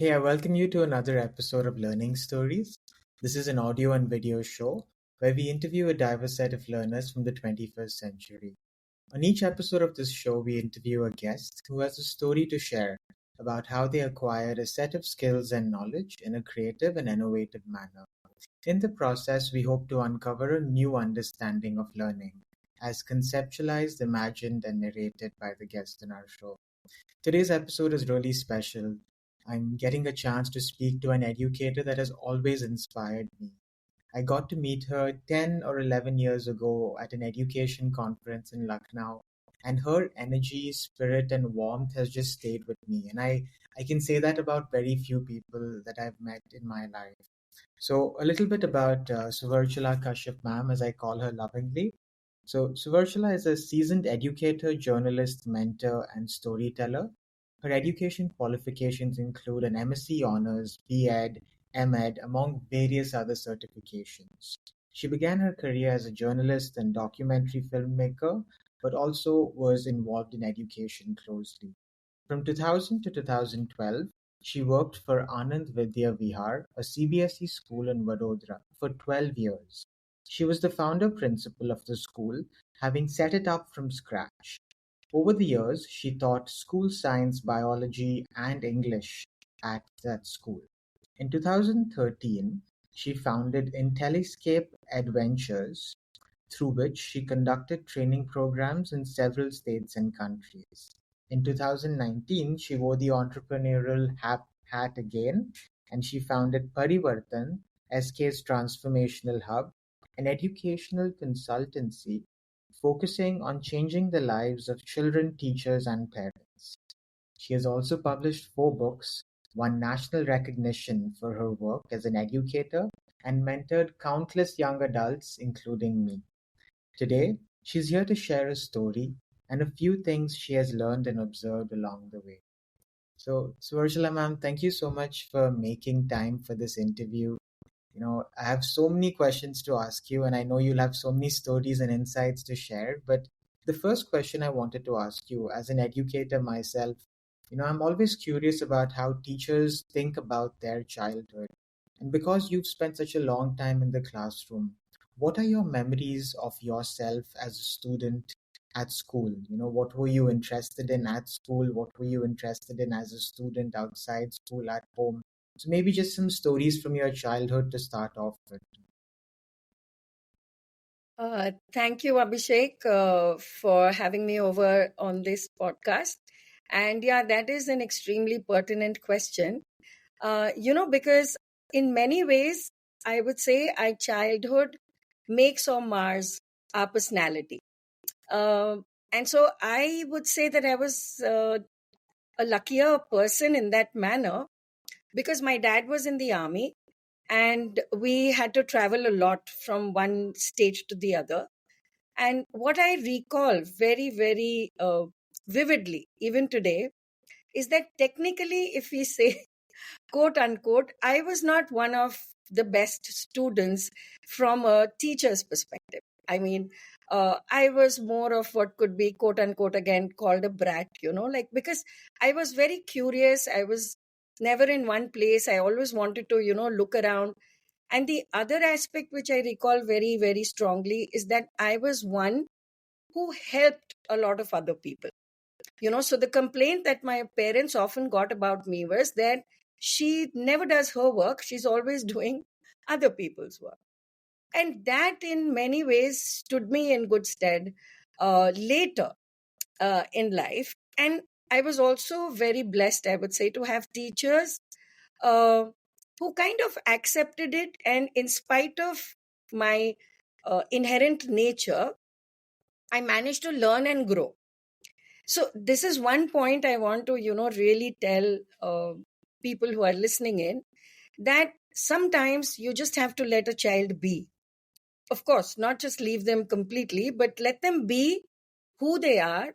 Hey, I welcome you to another episode of Learning Stories. This is an audio and video show where we interview a diverse set of learners from the 21st century. On each episode of this show, we interview a guest who has a story to share about how they acquired a set of skills and knowledge in a creative and innovative manner. In the process, we hope to uncover a new understanding of learning as conceptualized, imagined, and narrated by the guest in our show. Today's episode is really special. I'm getting a chance to speak to an educator that has always inspired me. I got to meet her 10 or 11 years ago at an education conference in Lucknow, and her energy, spirit, and warmth has just stayed with me. And I can say that about very few people that I've met in my life. So, a little bit about Suverchala Kashyap ma'am, as I call her lovingly. So, Suverchala is a seasoned educator, journalist, mentor, and storyteller. Her education qualifications include an MSc Honours, B.Ed, M.Ed, among various other certifications. She began her career as a journalist and documentary filmmaker, but also was involved in education closely. From 2000 to 2012, she worked for Anand Vidya Vihar, a CBSE school in Vadodara, for 12 years. She was the founder principal of the school, having set it up from scratch. Over the years, she taught school science, biology, and English at that school. In 2013, she founded IntelliScape Adventures, through which she conducted training programs in several states and countries. In 2019, she wore the entrepreneurial hat again, and she founded Parivartan, SK's transformational hub, an educational consultancy focusing on changing the lives of children, teachers, and parents. She has also published 4 books, won national recognition for her work as an educator, and mentored countless young adults, including me. Today, she's here to share a story and a few things she has learned and observed along the way. So, Suvarchala ma'am, thank you so much for making time for this interview. I have so many questions to ask you, and I know you'll have so many stories and insights to share. But the first question I wanted to ask you, as an educator myself, I'm always curious about how teachers think about their childhood. And because you've spent such a long time in the classroom, what are your memories of yourself as a student at school? What were you interested in at school? What were you interested in as a student outside school, at home? So maybe just some stories from your childhood to start off with. Thank you, Abhishek, for having me over on this podcast. And yeah, that is an extremely pertinent question. Because in many ways, I would say our childhood makes or mars our personality. And so I would say that I was a luckier person in that manner because my dad was in the army and we had to travel a lot from one state to the other. And what I recall very, very vividly, even today, is that technically, if we say quote unquote, I was not one of the best students from a teacher's perspective. I mean, I was more of what could be quote unquote again called a brat, like because I was very curious. I was never in one place. I always wanted to, look around. And the other aspect which I recall very, very strongly is that I was one who helped a lot of other people. So the complaint that my parents often got about me was that she never does her work, she's always doing other people's work. And that in many ways stood me in good stead later in life. And I was also very blessed, I would say, to have teachers uh, who kind of accepted it. And in spite of my inherent nature, I managed to learn and grow. So this is one point I want to, really tell people who are listening in, that sometimes you just have to let a child be. Of course, not just leave them completely, but let them be who they are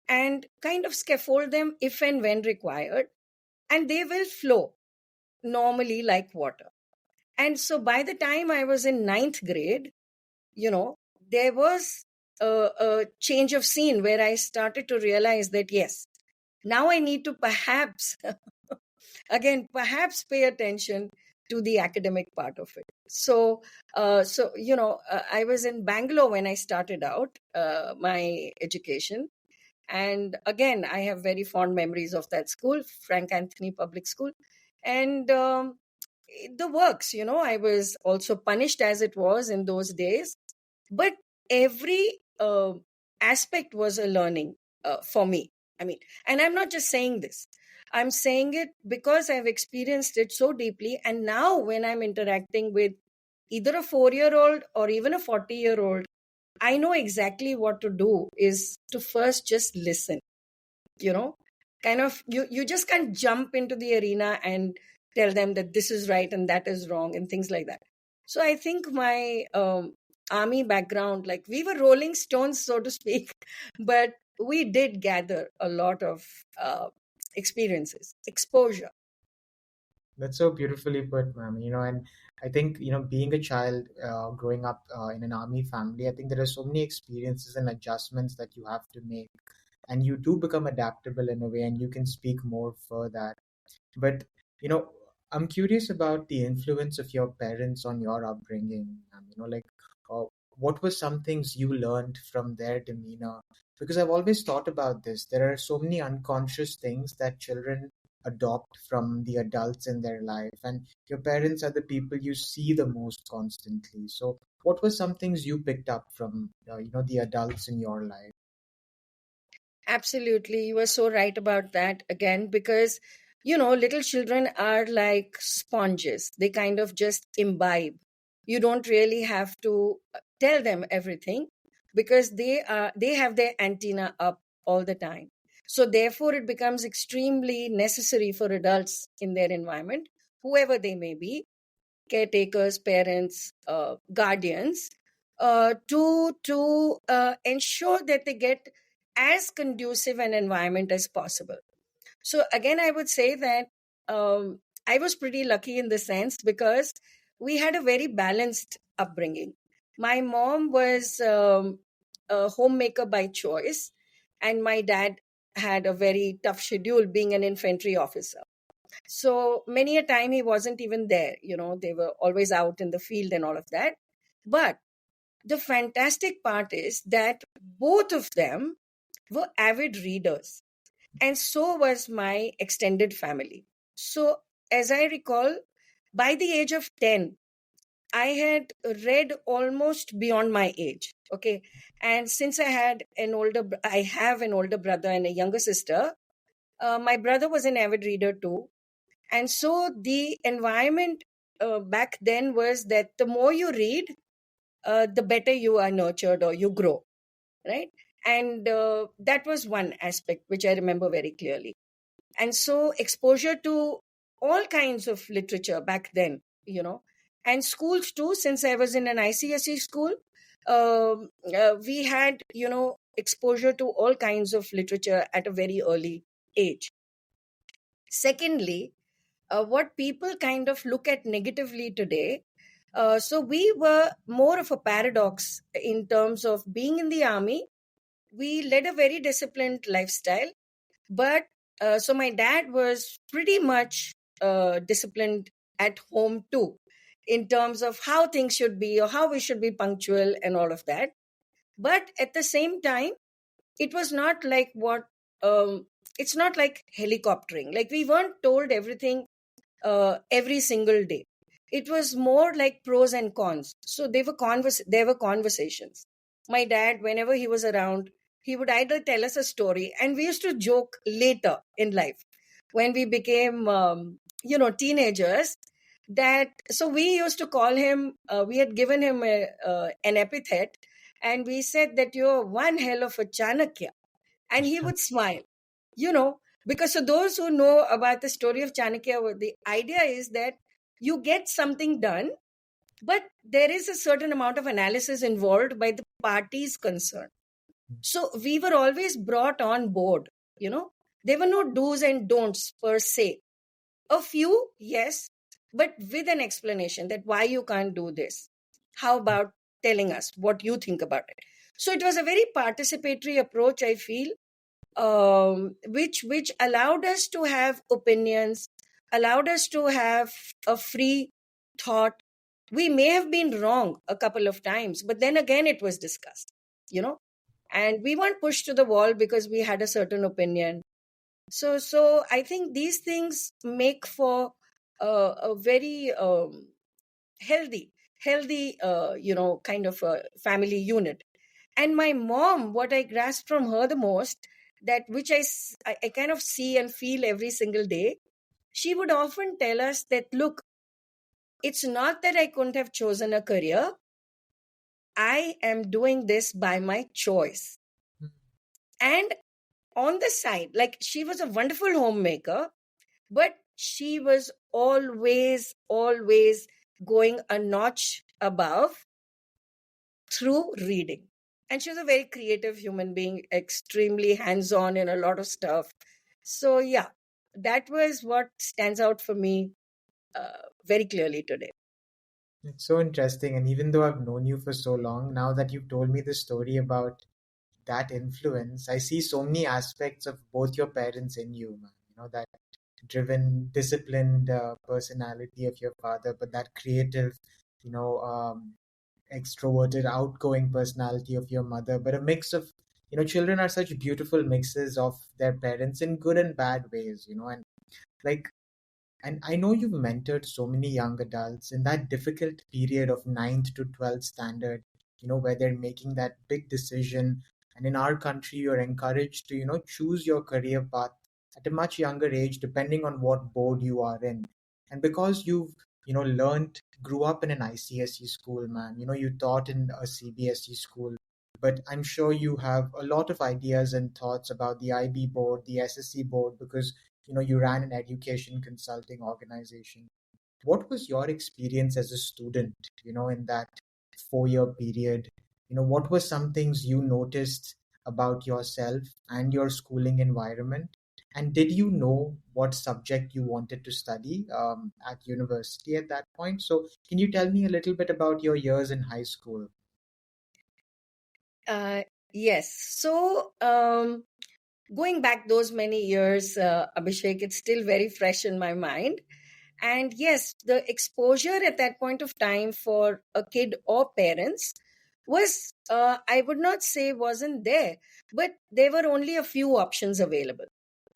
and kind of scaffold them if and when required, and they will flow normally like water. And so by the time I was in ninth grade, there was a change of scene where I started to realize that, yes, now I need to perhaps again, perhaps pay attention to the academic part of it. So, I was in Bangalore when I started out my education. And again, I have very fond memories of that school, Frank Anthony Public School. And the works, I was also punished as it was in those days. But every aspect was a learning for me. I mean, and I'm not just saying this. I'm saying it because I've experienced it so deeply. And now, when I'm interacting with either a 4-year-old or even a 40-year-old, I know exactly what to do is to first just listen, you know, kind of, you just can't jump into the arena and tell them that this is right and that is wrong and things like that. So I think my army background, like we were rolling stones, so to speak, but we did gather a lot of experiences, exposure. That's so beautifully put, ma'am. And I think, being a child growing up in an army family, I think there are so many experiences and adjustments that you have to make. And you do become adaptable in a way, and you can speak more for that. But, you know, I'm curious about the influence of your parents on your upbringing. Like, uh, what were some things you learned from their demeanor? Because I've always thought about this. There are so many unconscious things that children adopt from the adults in their life, and your parents are the people you see the most constantly. So, what were some things you picked up from, the adults in your life? Absolutely. You are so right about that again, because, little children are like sponges. They kind of just imbibe. You don't really have to tell them everything because they have their antenna up all the time. So therefore it becomes extremely necessary for adults in their environment, whoever they may be, caretakers, parents, guardians, to ensure that they get as conducive an environment as possible. So again, I would say that I was pretty lucky in the sense because we had a very balanced upbringing. My mom was a homemaker by choice, and my dad had a very tough schedule being an infantry officer. So many a time he wasn't even there. They were always out in the field and all of that. But the fantastic part is that both of them were avid readers, and so was my extended family. So, as I recall, by the age of 10, I had read almost beyond my age. Okay. And since I have an older brother and a younger sister, my brother was an avid reader too. And so the environment back then was that the more you read, the better you are nurtured or you grow, right? And that was one aspect which I remember very clearly. And so exposure to all kinds of literature back then, and schools too, since I was in an ICSE school, we had, exposure to all kinds of literature at a very early age. Secondly, what people kind of look at negatively today. So we were more of a paradox in terms of being in the army. We led a very disciplined lifestyle, but so my dad was pretty much disciplined at home too, in terms of how things should be or how we should be punctual and all of that. But at the same time, it was not like it's not like helicoptering. Like we weren't told everything every single day. It was more like pros and cons. So there were conversations. My dad, whenever he was around, he would either tell us a story, and we used to joke later in life when we became, teenagers. That so we used to call him. We had given him an epithet, and we said that you're one hell of a Chanakya, and he would smile. You know, because so those who know about the story of Chanakya, the idea is that you get something done, but there is a certain amount of analysis involved by the parties concerned. So we were always brought on board, you know. There were no do's and don'ts per se. A few, yes, but with an explanation that why you can't do this. How about telling us what you think about it? So it was a very participatory approach, I feel, which allowed us to have opinions, allowed us to have a free thought. We may have been wrong a couple of times, but then again, it was discussed, and we weren't pushed to the wall because we had a certain opinion. So I think these things make for a very healthy, kind of a family unit. And my mom, what I grasped from her the most, that which I kind of see and feel every single day, she would often tell us that, look, it's not that I couldn't have chosen a career. I am doing this by my choice. And on the side, like, she was a wonderful homemaker, but she was always going a notch above through reading. And she was a very creative human being, extremely hands-on in a lot of stuff. So yeah, that was what stands out for me very clearly today. It's so interesting. And even though I've known you for so long, now that you've told me the story about that influence, I see so many aspects of both your parents in you, man. That driven, disciplined personality of your father, but that creative, you know, um, extroverted, outgoing personality of your mother. But a mix of, children are such beautiful mixes of their parents in good and bad ways, and like, and I know you've mentored so many young adults in that difficult period of ninth to 12th standard, where they're making that big decision. And in our country, you're encouraged to, choose your career path at a much younger age, depending on what board you are in. And because you've, grew up in an ICSE school, man, you taught in a CBSE school, but I'm sure you have a lot of ideas and thoughts about the IB board, the SSC board, because you ran an education consulting organization. What was your experience as a student, in that 4 year period? What were some things you noticed about yourself and your schooling environment? And did you know what subject you wanted to study at university at that point? So can you tell me a little bit about your years in high school? Uh, yes. So, going back those many years, Abhishek, it's still very fresh in my mind. And yes, the exposure at that point of time for a kid or parents was, I would not say wasn't there, but there were only a few options available,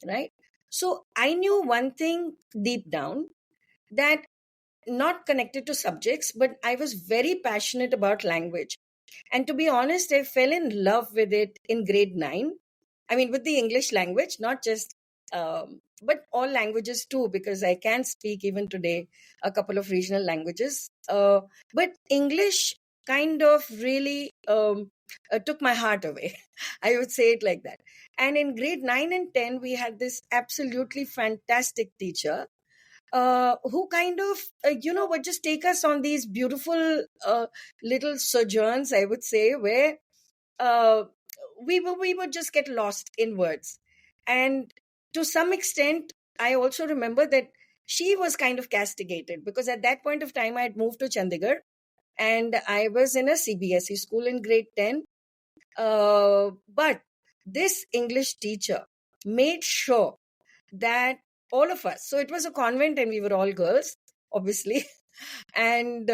right? So I knew one thing deep down, that not connected to subjects, but I was very passionate about language. And to be honest, I fell in love with it in grade 9. I mean, with the English language, not just, but all languages too, because I can speak even today a couple of regional languages. But English kind of really took my heart away. I would say it like that. And in grade 9 and 10, we had this absolutely fantastic teacher who kind of, would just take us on these beautiful little sojourns, I would say, where uh, we would just get lost in words. And to some extent, I also remember that she was kind of castigated, because at that point of time, I had moved to Chandigarh and I was in a CBSE school in grade 10. But this English teacher made sure that all of us, so it was a convent and we were all girls, obviously, and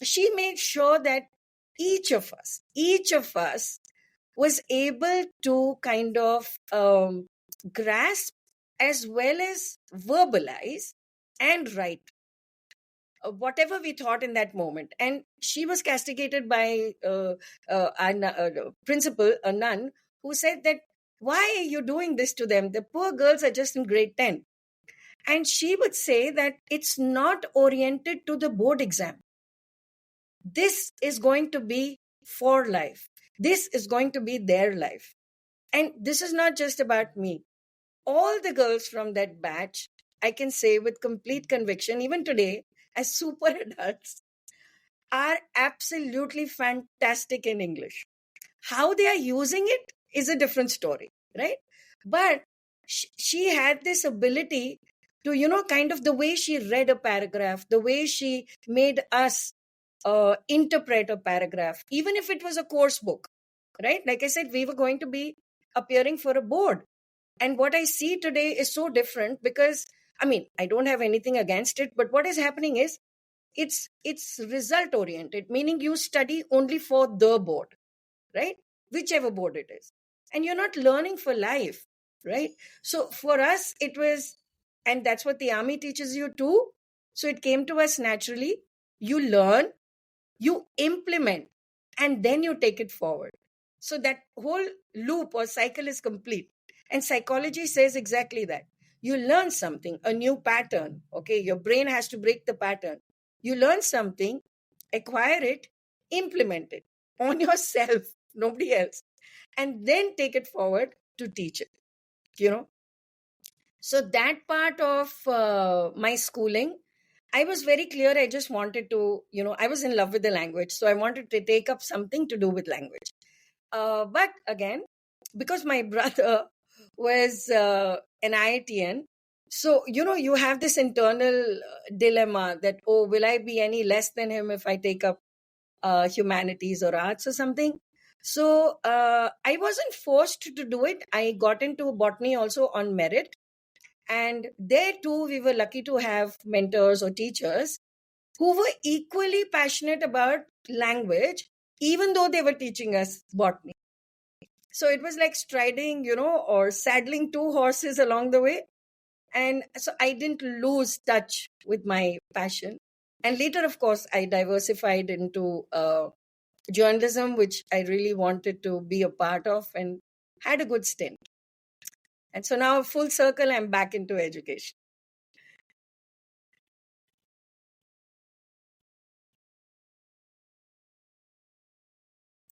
she made sure that each of us was able to kind of grasp as well as verbalize and write whatever we thought in that moment. And she was castigated by a principal, a nun, who said that, why are you doing this to them? The poor girls are just in grade 10. And she would say that it's not oriented to the board exam. This is going to be for life. This is going to be their life. And this is not just about me. All the girls from that batch, I can say with complete conviction, even today, as super adults, are absolutely fantastic in English. How they are using it is a different story, right? But she had this ability to, kind of the way she read a paragraph, the way she made us interpret a paragraph, even if it was a course book, right? Like I said, we were going to be appearing for a board. And what I see today is so different, because I mean, I don't have anything against it, but what is happening is it's result oriented, meaning you study only for the board, right? Whichever board it is. And you're not learning for life, right? So for us, it was, and that's what the army teaches you too. So it came to us naturally. You learn, you implement, and then you take it forward. So that whole loop or cycle is complete. And psychology says exactly that. You learn something, a new pattern. Okay, your brain has to break the pattern. You learn something, acquire it, implement it on yourself, nobody else, and then take it forward to teach it, you know. So that part of my schooling, I was very clear. I just wanted to, I was in love with the language. So I wanted to take up something to do with language. But again, because my brother was an IITian, so, you have this internal dilemma that, oh, will I be any less than him if I take up humanities or arts or something? So I wasn't forced to do it. I got into botany also on merit. And there too, we were lucky to have mentors or teachers who were equally passionate about language, even though they were teaching us botany. So it was like striding, or saddling two horses along the way. And so I didn't lose touch with my passion. And later, of course, I diversified into journalism, which I really wanted to be a part of and had a good stint. And so now, full circle, I'm back into education.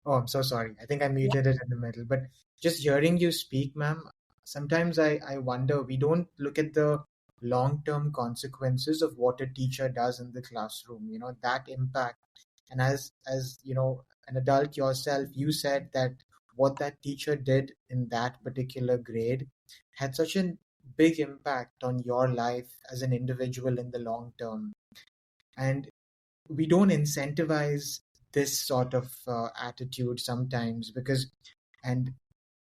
Oh, I'm so sorry. I think I muted it in the middle. But just hearing you speak, ma'am, sometimes I wonder, we don't look at the long-term consequences of what a teacher does in the classroom, that impact. And as an adult yourself, you said that what that teacher did in that particular grade had such a big impact on your life as an individual in the long term. And we don't incentivize this sort of attitude sometimes because and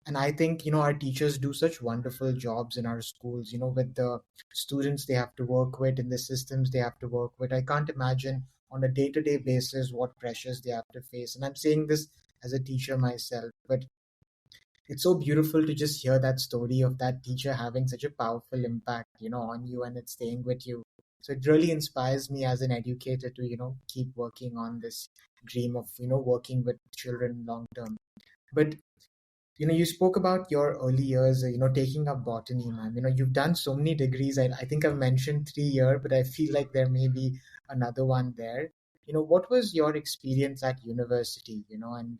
and I think our teachers do such wonderful jobs in our schools, with the students they have to work with and the systems they have to work with. I can't imagine on a day-to-day basis what pressures they have to face, and I'm saying this as a teacher myself. But it's so beautiful to just hear that story of that teacher having such a powerful impact, on you, and it's staying with you. So it really inspires me as an educator to, keep working on this dream of, working with children long term. But you spoke about your early years, taking up botany, ma'am. You've done so many degrees. I think I've mentioned 3 year, but I feel like there may be another one there. What was your experience at university, and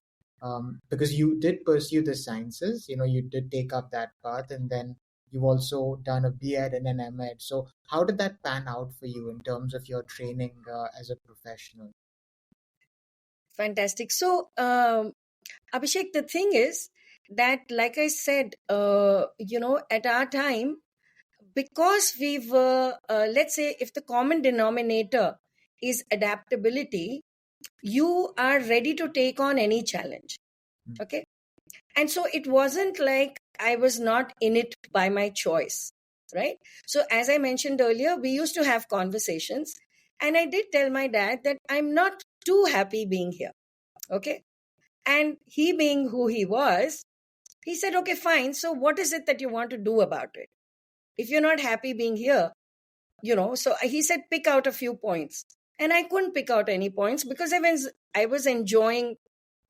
because you did pursue the sciences, you did take up that path, and then you've also done a B.Ed and an M.Ed. So how did that pan out for you in terms of your training as a professional? Fantastic. So, Abhishek, the thing is that, like I said, at our time, because we were, let's say, if the common denominator is adaptability, you are ready to take on any challenge. Okay. And so it wasn't like I was not in it by my choice, right? So, as I mentioned earlier, we used to have conversations, and I did tell my dad that I'm not too happy being here. Okay. And he, being who he was, he said, okay, fine. So, what is it that you want to do about it? If you're not happy being here, so he said, pick out a few points. And I couldn't pick out any points because I was enjoying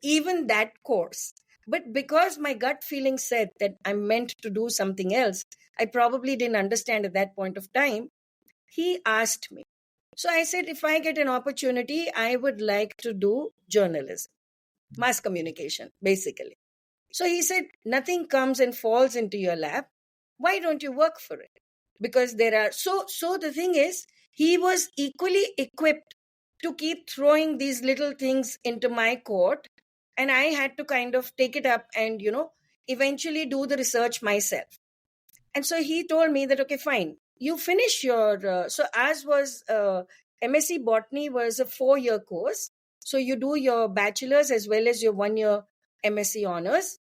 even that course. But because my gut feeling said that I'm meant to do something else, I probably didn't understand at that point of time. He asked me. So I said, if I get an opportunity, I would like to do journalism, mass communication, basically. So he said, nothing comes and falls into your lap. Why don't you work for it? Because there are, so the thing is, he was equally equipped to keep throwing these little things into my court. And I had to kind of take it up and, eventually do the research myself. And so he told me that, okay, fine, you finish your, so as was MSc Botany was a 4-year course. So you do your bachelor's as well as your 1-year MSc honors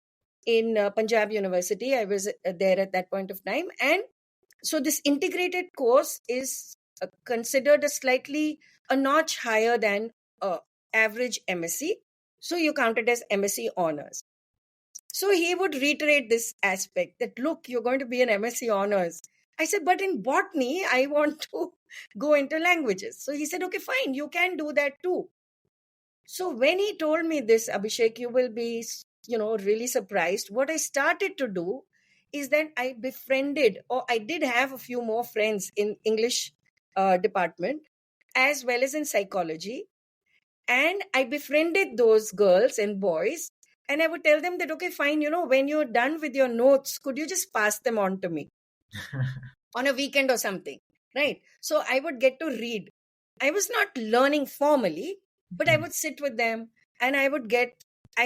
in Punjab University. I was there at that point of time. And So this integrated course is considered a notch higher than average MSc. So you count it as MSc honors. So he would reiterate this aspect that, look, you're going to be an MSc honors. I said, but in botany, I want to go into languages. So he said, okay, fine, you can do that too. So when he told me this, Abhishek, you will be, really surprised. What I started to do is that I befriended, or I did have a few more friends in English department, as well as in psychology. And I befriended those girls and boys. And I would tell them that, okay, fine, when you're done with your notes, could you just pass them on to me on a weekend or something? Right. So I would get to read. I was not learning formally, but I would sit with them and I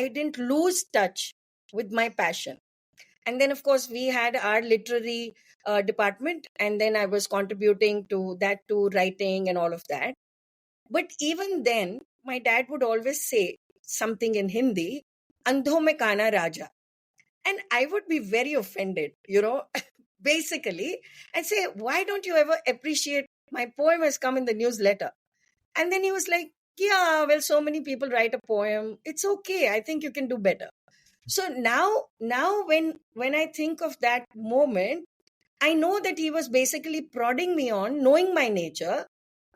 didn't lose touch with my passion. And then, of course, we had our literary department, and then I was contributing to that, to writing and all of that. But even then, my dad would always say something in Hindi, Andho mein kana raja. And I would be very offended, basically, and say, why don't you ever appreciate my poem has come in the newsletter? And then he was like, yeah, well, so many people write a poem. It's okay. I think you can do better. So now when I think of that moment, I know that he was basically prodding me on, knowing my nature,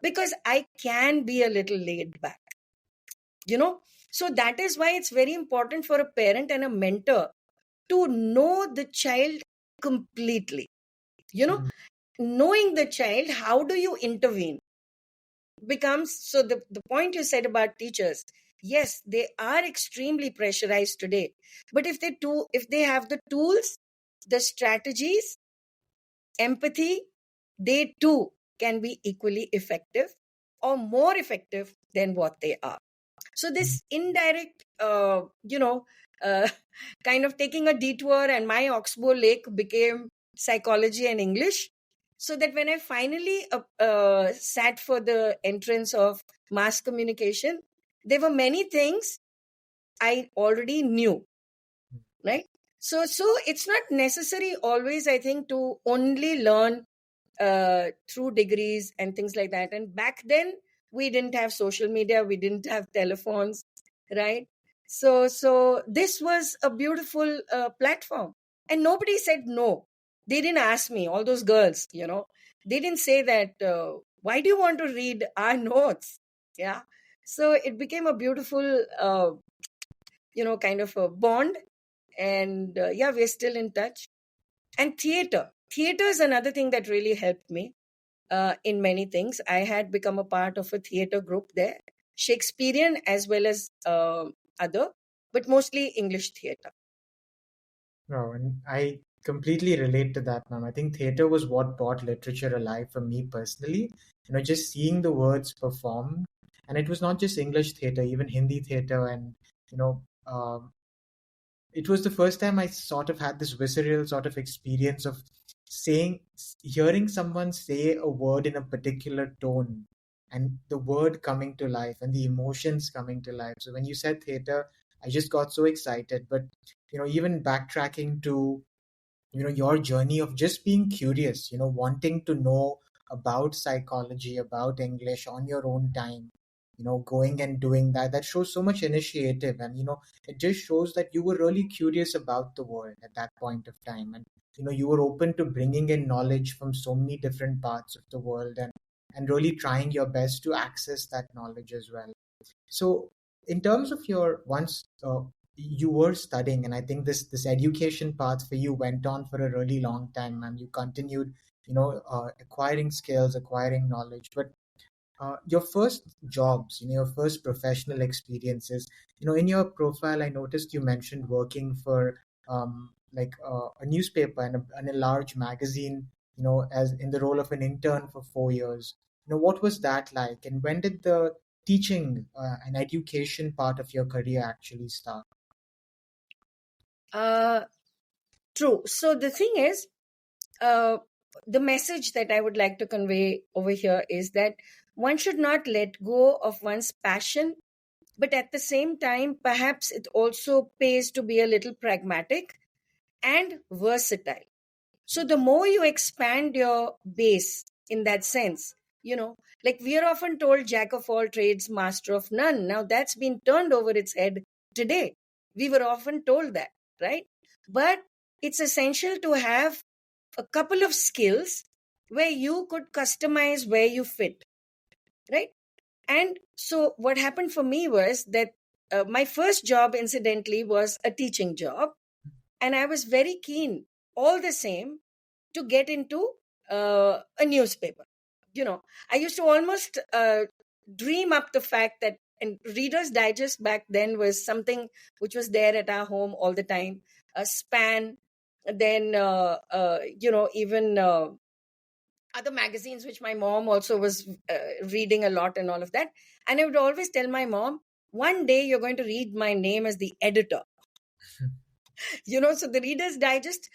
because I can be a little laid back, So that is why it's very important for a parent and a mentor to know the child completely. Knowing the child, how do you intervene? Becomes so the point you said about teachers, yes, they are extremely pressurized today, but if they have the tools, the strategies, empathy, they too can be equally effective or more effective than what they are. So this indirect uh, kind of taking a detour, and my oxbow lake became psychology and English, so that when I finally sat for the entrance of mass communication, there were many things I already knew, right? So it's not necessary always, I think, to only learn through degrees and things like that. And back then, we didn't have social media, we didn't have telephones, right? So this was a beautiful platform, and nobody said no. They didn't ask me, all those girls, they didn't say that, why do you want to read our notes? Yeah. So it became a beautiful kind of a bond. And yeah, we're still in touch. And theater is another thing that really helped me in many things. I had become a part of a theater group there, Shakespearean as well as other, but mostly English theater. No, and I completely relate to that, ma'am. I think theater was what brought literature alive for me personally. Just seeing the words performed, and it was not just English theater, even Hindi theater, and you know, um, it was the first time I sort of had this visceral sort of experience of hearing someone say a word in a particular tone, and the word coming to life and the emotions coming to life. So when you said theater, I just got so excited. But even backtracking to your journey of just being curious, wanting to know about psychology, about English on your own time, going and doing that shows so much initiative. And it just shows that you were really curious about the world at that point of time. And you were open to bringing in knowledge from so many different parts of the world, and really trying your best to access that knowledge as well. So, in terms of your once you were studying, and I think this education path for you went on for a really long time, and you continued, acquiring skills, acquiring knowledge. But your first jobs, your first professional experiences, in your profile, I noticed you mentioned working for like a newspaper and a large magazine, as in the role of an intern for 4 years. What was that like, and when did the teaching and education part of your career actually start? True. So the thing is, the message that I would like to convey over here is that one should not let go of one's passion, but at the same time, perhaps it also pays to be a little pragmatic and versatile. So the more you expand your base in that sense, like we are often told jack of all trades, master of none. Now that's been turned over its head today. We were often told that, right? But it's essential to have a couple of skills where you could customize where you fit, right? And so what happened for me was that my first job, incidentally, was a teaching job. And I was very keen, all the same, to get into a newspaper. I used to almost dream up the fact that, and Reader's Digest back then was something which was there at our home all the time. A Span, then even other magazines which my mom also was reading a lot and all of that. And I would always tell my mom, one day you're going to read my name as the editor. So the Reader's Digest,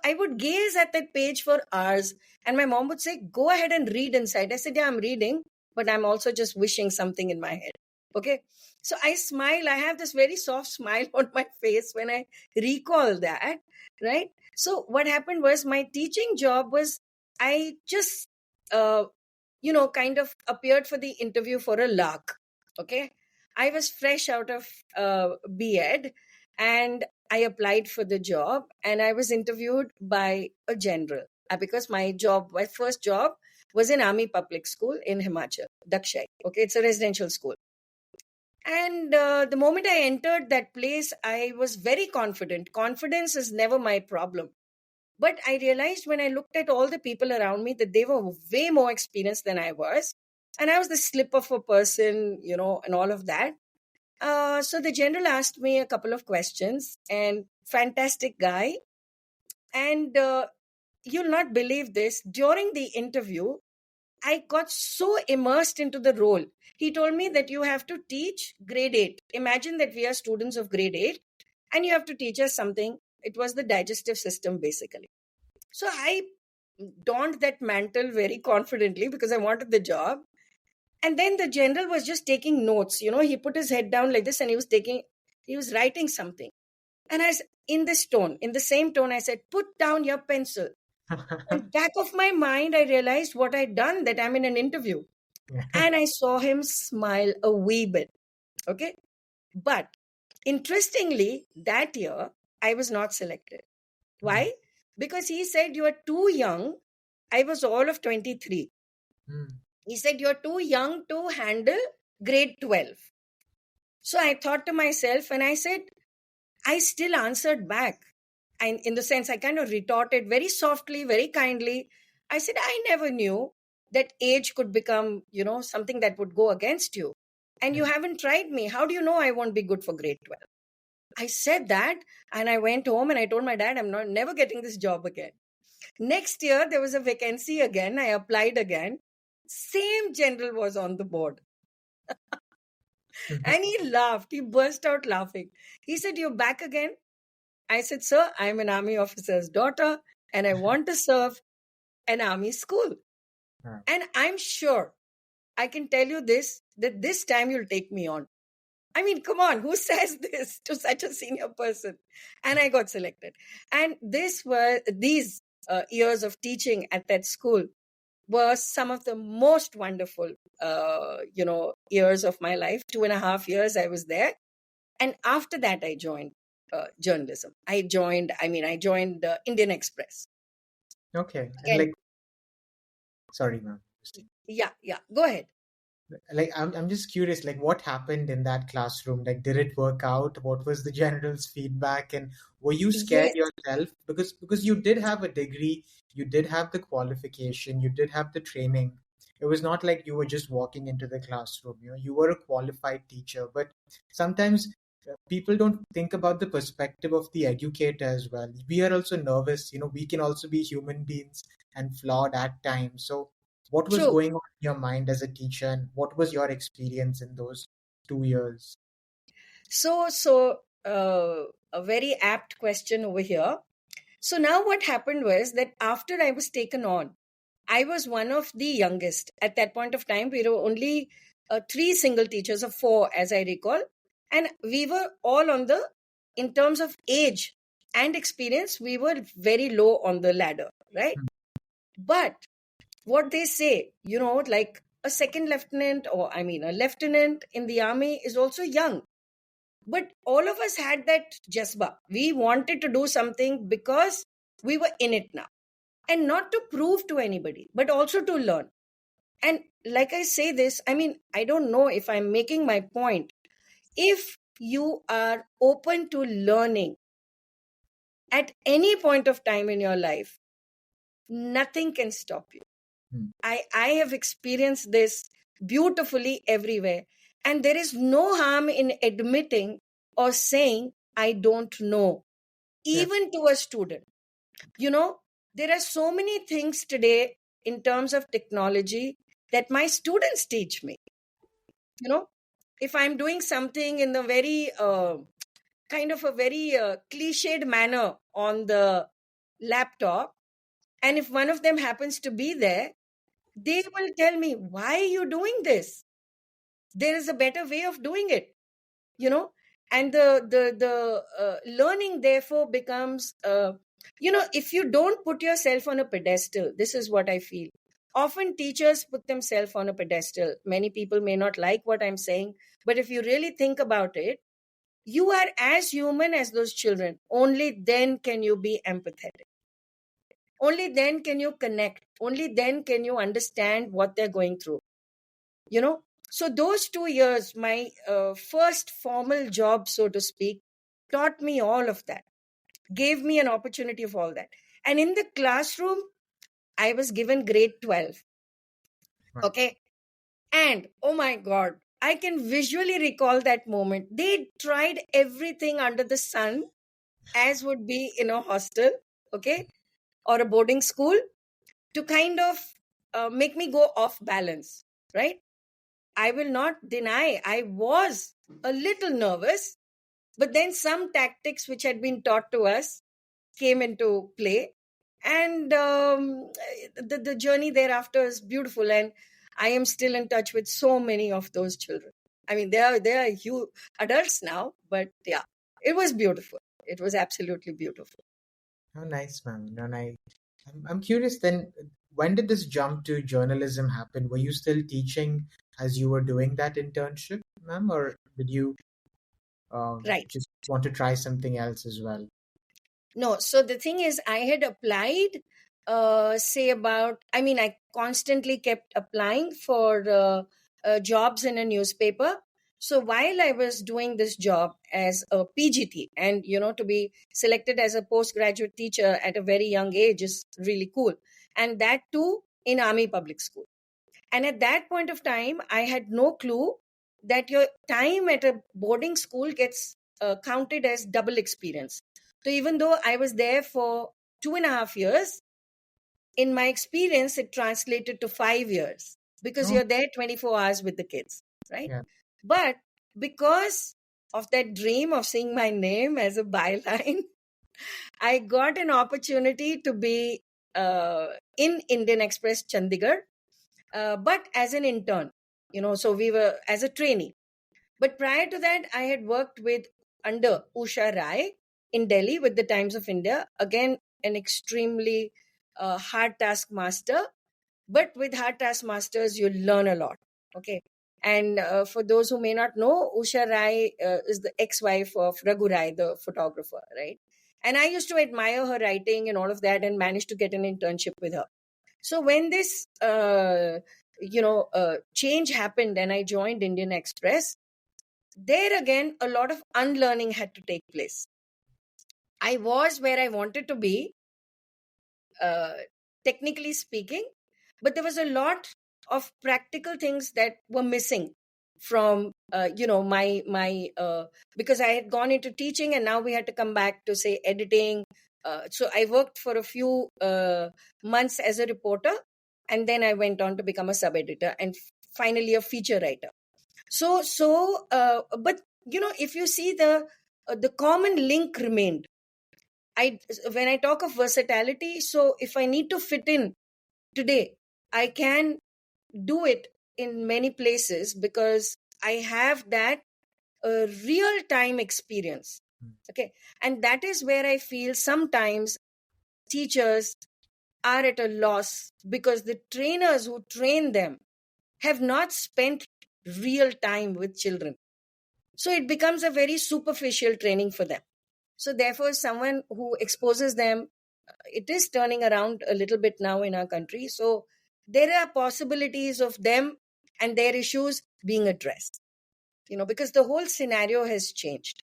I would gaze at that page for hours, and my mom would say, go ahead and read inside. I said, yeah, I'm reading, but I'm also just wishing something in my head. Okay. So I smile. I have this very soft smile on my face when I recall that, right? So what happened was, my teaching job was, I just, kind of appeared for the interview for a lark. Okay. I was fresh out of B.Ed, and I applied for the job, and I was interviewed by a general because my first job was in Army Public School in Himachal, Dakshai. Okay, it's a residential school. And the moment I entered that place, I was very confident. Confidence is never my problem. But I realized when I looked at all the people around me that they were way more experienced than I was. And I was the slip of a person, and all of that. So the general asked me a couple of questions, and fantastic guy. And you'll not believe this. During the interview, I got so immersed into the role. He told me that you have to teach grade 8. Imagine that we are students of grade 8 and you have to teach us something. It was the digestive system, basically. So I donned that mantle very confidently because I wanted the job. And then the general was just taking notes. He put his head down like this and he was writing something. And in the same tone, I said, put down your pencil. And back of my mind, I realized what I'd done, that I'm in an interview. And I saw him smile a wee bit. Okay. But interestingly, that year, I was not selected. Why? Because he said, you are too young. I was all of 23. He said, you're too young to handle grade 12. So I thought to myself, and I said, I still answered back. And in the sense, I kind of retorted very softly, very kindly. I said, I never knew that age could become, something that would go against you. And you haven't tried me. How do you know I won't be good for grade 12? I said that, and I went home and I told my dad, I'm never getting this job again. Next year, there was a vacancy again. I applied again. Same general was on the board. And he laughed. He burst out laughing. He said, you're back again? I said, sir, I'm an army officer's daughter and I want to serve an army school. And I'm sure I can tell you that this time you'll take me on. I mean, come on, who says this to such a senior person? And I got selected. And these years of teaching at that school were some of the most wonderful, years of my life. 2.5 years I was there. And after that, I joined journalism. I joined Indian Express. Okay. And sorry, ma'am. Yeah. Go ahead. I'm just curious, what happened in that classroom? Did it work out? What was the general's feedback? And were you scared yourself? Because you did have a degree, you did have the qualification, you did have the training. It was not like you were just walking into the classroom. You were a qualified teacher. But sometimes people don't think about the perspective of the educator as well. We are also nervous. We can also be human beings and flawed at times. So what was going on in your mind as a teacher, and what was your experience in those 2 years? So a very apt question over here. So now what happened was that after I was taken on, I was one of the youngest. At that point of time, we were only 3 single teachers, or 4, as I recall. And we were all in terms of age, and experience, we were very low on the ladder, right? But what they say, like a second lieutenant, or I mean, a lieutenant in the army is also young. But all of us had that jasba. We wanted to do something because we were in it now. And not to prove to anybody, but also to learn. And like I say this, I mean, I don't know if I'm making my point. If you are open to learning at any point of time in your life, nothing can stop you. I have experienced this beautifully everywhere. And there is no harm in admitting or saying, I don't know, even to a student. There are so many things today in terms of technology that my students teach me. If I'm doing something in the very kind of a very cliched manner on the laptop, and if one of them happens to be there, they will tell me, why are you doing this? There is a better way of doing it, and the learning therefore becomes, if you don't put yourself on a pedestal, this is what I feel. Often teachers put themselves on a pedestal. Many people may not like what I'm saying, but if you really think about it, you are as human as those children. Only then can you be empathetic. Only then can you connect. Only then can you understand what they're going through. So those 2 years, my first formal job, so to speak, taught me all of that, gave me an opportunity of all that. And in the classroom, I was given grade 12. Right. Okay. And oh my God, I can visually recall that moment. They tried everything under the sun, as would be in a hostel, okay, or a boarding school, to kind of make me go off balance, right? I will not deny I was a little nervous, but then some tactics which had been taught to us came into play. And the journey thereafter is beautiful. And I am still in touch with so many of those children. I mean, they are huge adults now, but yeah, it was beautiful. It was absolutely beautiful. Oh, nice, ma'am. No, I'm curious then, when did this jump to journalism happen? Were you still teaching as you were doing that internship, ma'am, or did you Right. just want to try something else as well? No, so the thing is, I had applied, I constantly kept applying for jobs in a newspaper. So while I was doing this job as a PGT, and, to be selected as a postgraduate teacher at a very young age is really cool. And that too in Army Public School. And at that point of time, I had no clue that your time at a boarding school gets counted as double experience. So even though I was there for 2.5 years, in my experience, it translated to 5 years, because Oh, you're there 24 hours with the kids, right? yeah. But because of that dream of seeing my name as a byline, I got an opportunity to be in Indian Express Chandigarh, but as an intern, so we were as a trainee. But prior to that, I had worked with under Usha Rai in Delhi with the Times of India. Again, an extremely hard taskmaster. But with hard taskmasters, you learn a lot. Okay. And for those who may not know, Usha Rai is the ex-wife of Raghu Rai, the photographer, right? And I used to admire her writing and all of that, and managed to get an internship with her. So when this, change happened and I joined Indian Express, there again, a lot of unlearning had to take place. I was where I wanted to be, uh, technically speaking, but there was a lot of practical things that were missing from, my because I had gone into teaching, and now we had to come back to, say, editing. So I worked for a few months as a reporter, and then I went on to become a sub editor, and finally a feature writer. But if you see, the common link remained. When I talk of versatility, so if I need to fit in today, I can do it in many places, because I have that real time experience. Okay. And that is where I feel sometimes teachers are at a loss because the trainers who train them have not spent real time with children. So it becomes a very superficial training for them. So therefore, someone who exposes them, it is turning around a little bit now in our country. So there are possibilities of them and their issues being addressed, because the whole scenario has changed.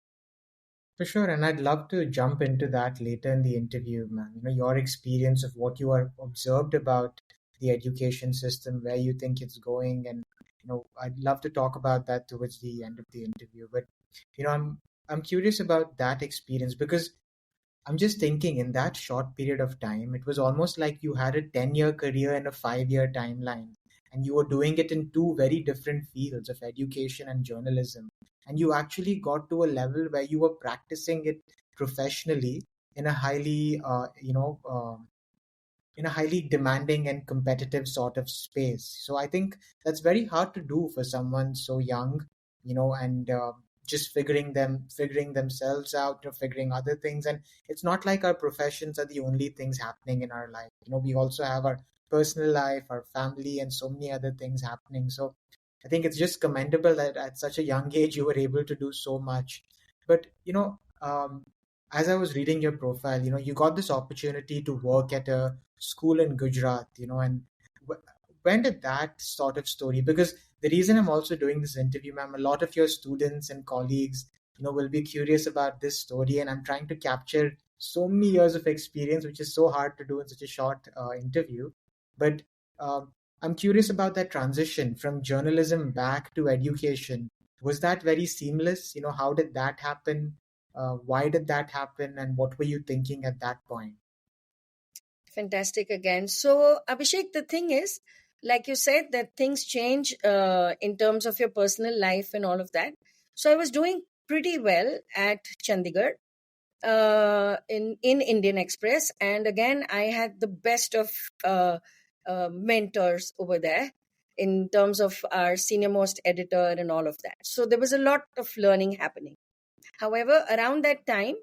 For sure, and I'd love to jump into that later in the interview, man. Your experience of what you are observed about the education system, where you think it's going, and I'd love to talk about that towards the end of the interview. But I'm curious about that experience because I'm just thinking in that short period of time, it was almost like you had a 10-year career and a 5-year timeline, and you were doing it in two very different fields of education and journalism. And you actually got to a level where you were practicing it professionally in a highly demanding and competitive sort of space. So I think that's very hard to do for someone so young, and just figuring themselves out, figuring other things. And it's not like our professions are the only things happening in our life. We also have our personal life, our family, and so many other things happening. So I think it's just commendable that at such a young age you were able to do so much. But as I was reading your profile, you got this opportunity to work at a school in Gujarat, and when did that sort of story? Because the reason I'm also doing this interview, ma'am, a lot of your students and colleagues, will be curious about this story, and I'm trying to capture so many years of experience, which is so hard to do in such a short interview. But I'm curious about that transition from journalism back to education. Was that very seamless? How did that happen? Why did that happen? And what were you thinking at that point? Fantastic again. So, Abhishek, the thing is, like you said, that things change in terms of your personal life and all of that. So, I was doing pretty well at Chandigarh in Indian Express, and again, I had the best of mentors over there in terms of our senior most editor and all of that. So, there was a lot of learning happening. However, around that time,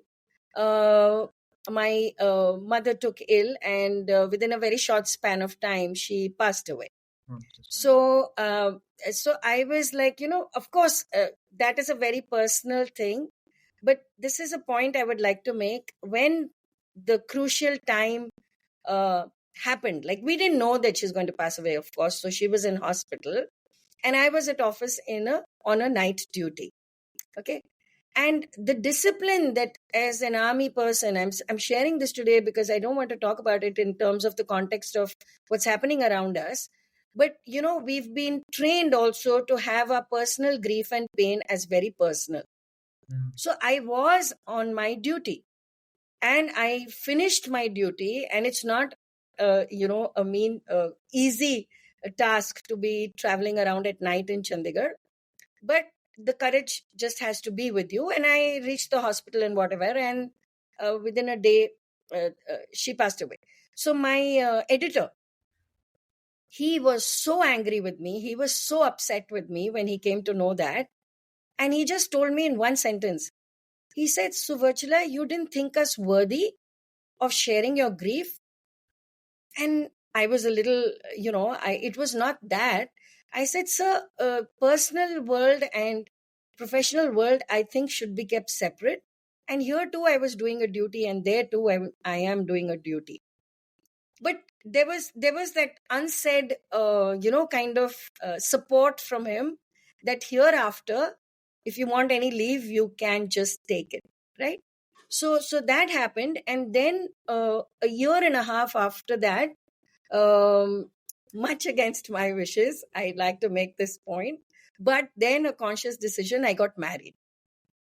uh, my mother took ill, and within a very short span of time, she passed away. So, so I was like, of course, that is a very personal thing, but this is a point I would like to make. When the crucial time happened, like we didn't know that she's going to pass away, of course. So she was in hospital, and I was at office on a night duty. Okay. And the discipline that as an army person, I'm sharing this today because I don't want to talk about it in terms of the context of what's happening around us. But, we've been trained also to have our personal grief and pain as very personal. So I was on my duty and I finished my duty, and it's not, easy task to be traveling around at night in Chandigarh. But the courage just has to be with you. And I reached the hospital and whatever, and within a day, she passed away. So my editor, he was so angry with me. He was so upset with me when he came to know that. And he just told me in one sentence, he said, Suverchala, you didn't think us worthy of sharing your grief? And I was a little, it was not that. I said, sir, personal world and professional world, I think, should be kept separate. And here too, I was doing a duty, and there too, I am doing a duty. But there was that unsaid, kind of support from him that hereafter, if you want any leave, you can just take it, right? So that happened, and then a year and a half after that, much against my wishes, I'd like to make this point, but then a conscious decision, I got married.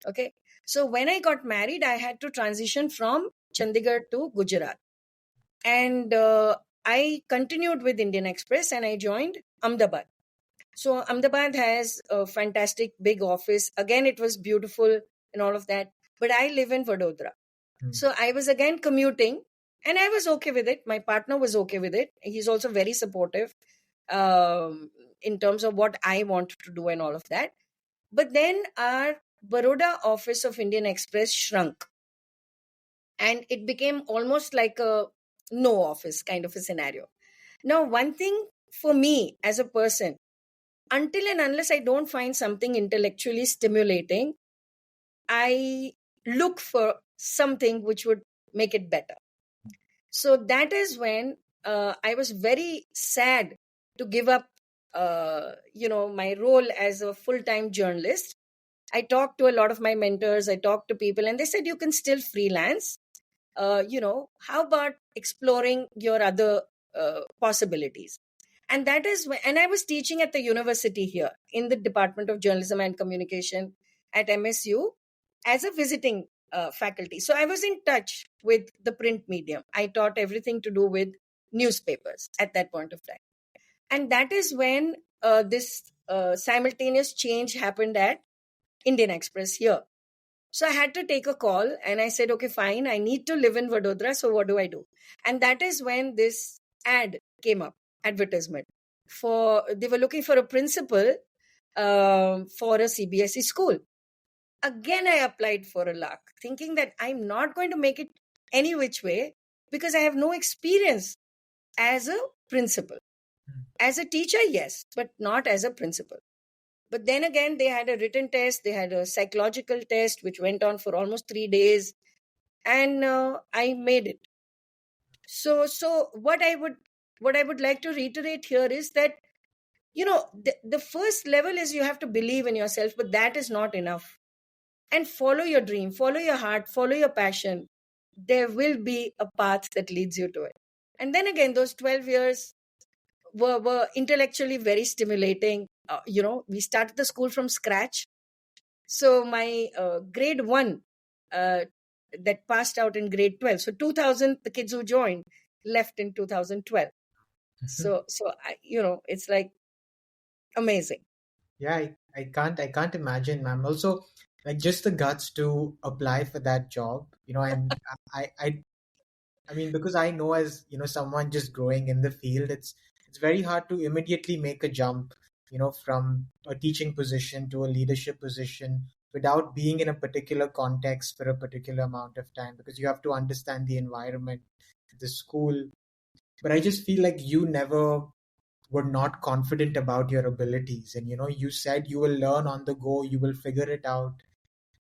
Okay. So when I got married, I had to transition from Chandigarh to Gujarat. And I continued with Indian Express and I joined Ahmedabad. So Ahmedabad has a fantastic big office. Again, it was beautiful and all of that. But I live in Vadodara. So I was again commuting, and I was okay with it. My partner was okay with it. He's also very supportive in terms of what I want to do and all of that. But then our Baroda office of Indian Express shrunk, and it became almost like a no office kind of a scenario. Now, one thing for me as a person, until and unless I don't find something intellectually stimulating, I look for something which would make it better. So that is when I was very sad to give up, my role as a full-time journalist. I talked to a lot of my mentors, I talked to people, and they said, you can still freelance. How about exploring your other possibilities? And that is when, and I was teaching at the university here in the Department of Journalism and Communication at MSU as a visiting faculty. So I was in touch with the print medium. I taught everything to do with newspapers at that point of time. And that is when this simultaneous change happened at Indian Express here. So I had to take a call and I said, okay, fine, I need to live in Vadodara. So what do I do? And that is when this ad came up, advertisement. They were looking for a principal for a CBSE school. Again, I applied for a lark, thinking that I'm not going to make it any which way because I have no experience as a principal. As a teacher, yes, but not as a principal. But then again, they had a written test, they had a psychological test, which went on for almost 3 days, and I made it. So what I would like to reiterate here is that, the first level is you have to believe in yourself, but that is not enough. And follow your dream, follow your heart, follow your passion. There will be a path that leads you to it. And then again, those 12 years were intellectually very stimulating. We started the school from scratch. So my grade 1 that passed out in grade 12. So 2000, the kids who joined left in 2012. So it's like amazing. Yeah, I can't imagine, ma'am. Also, like just the guts to apply for that job. I mean, because I know, as someone just growing in the field, it's very hard to immediately make a jump, from a teaching position to a leadership position without being in a particular context for a particular amount of time, because you have to understand the environment, the school. But I just feel like you never were not confident about your abilities, and you said you will learn on the go, you will figure it out.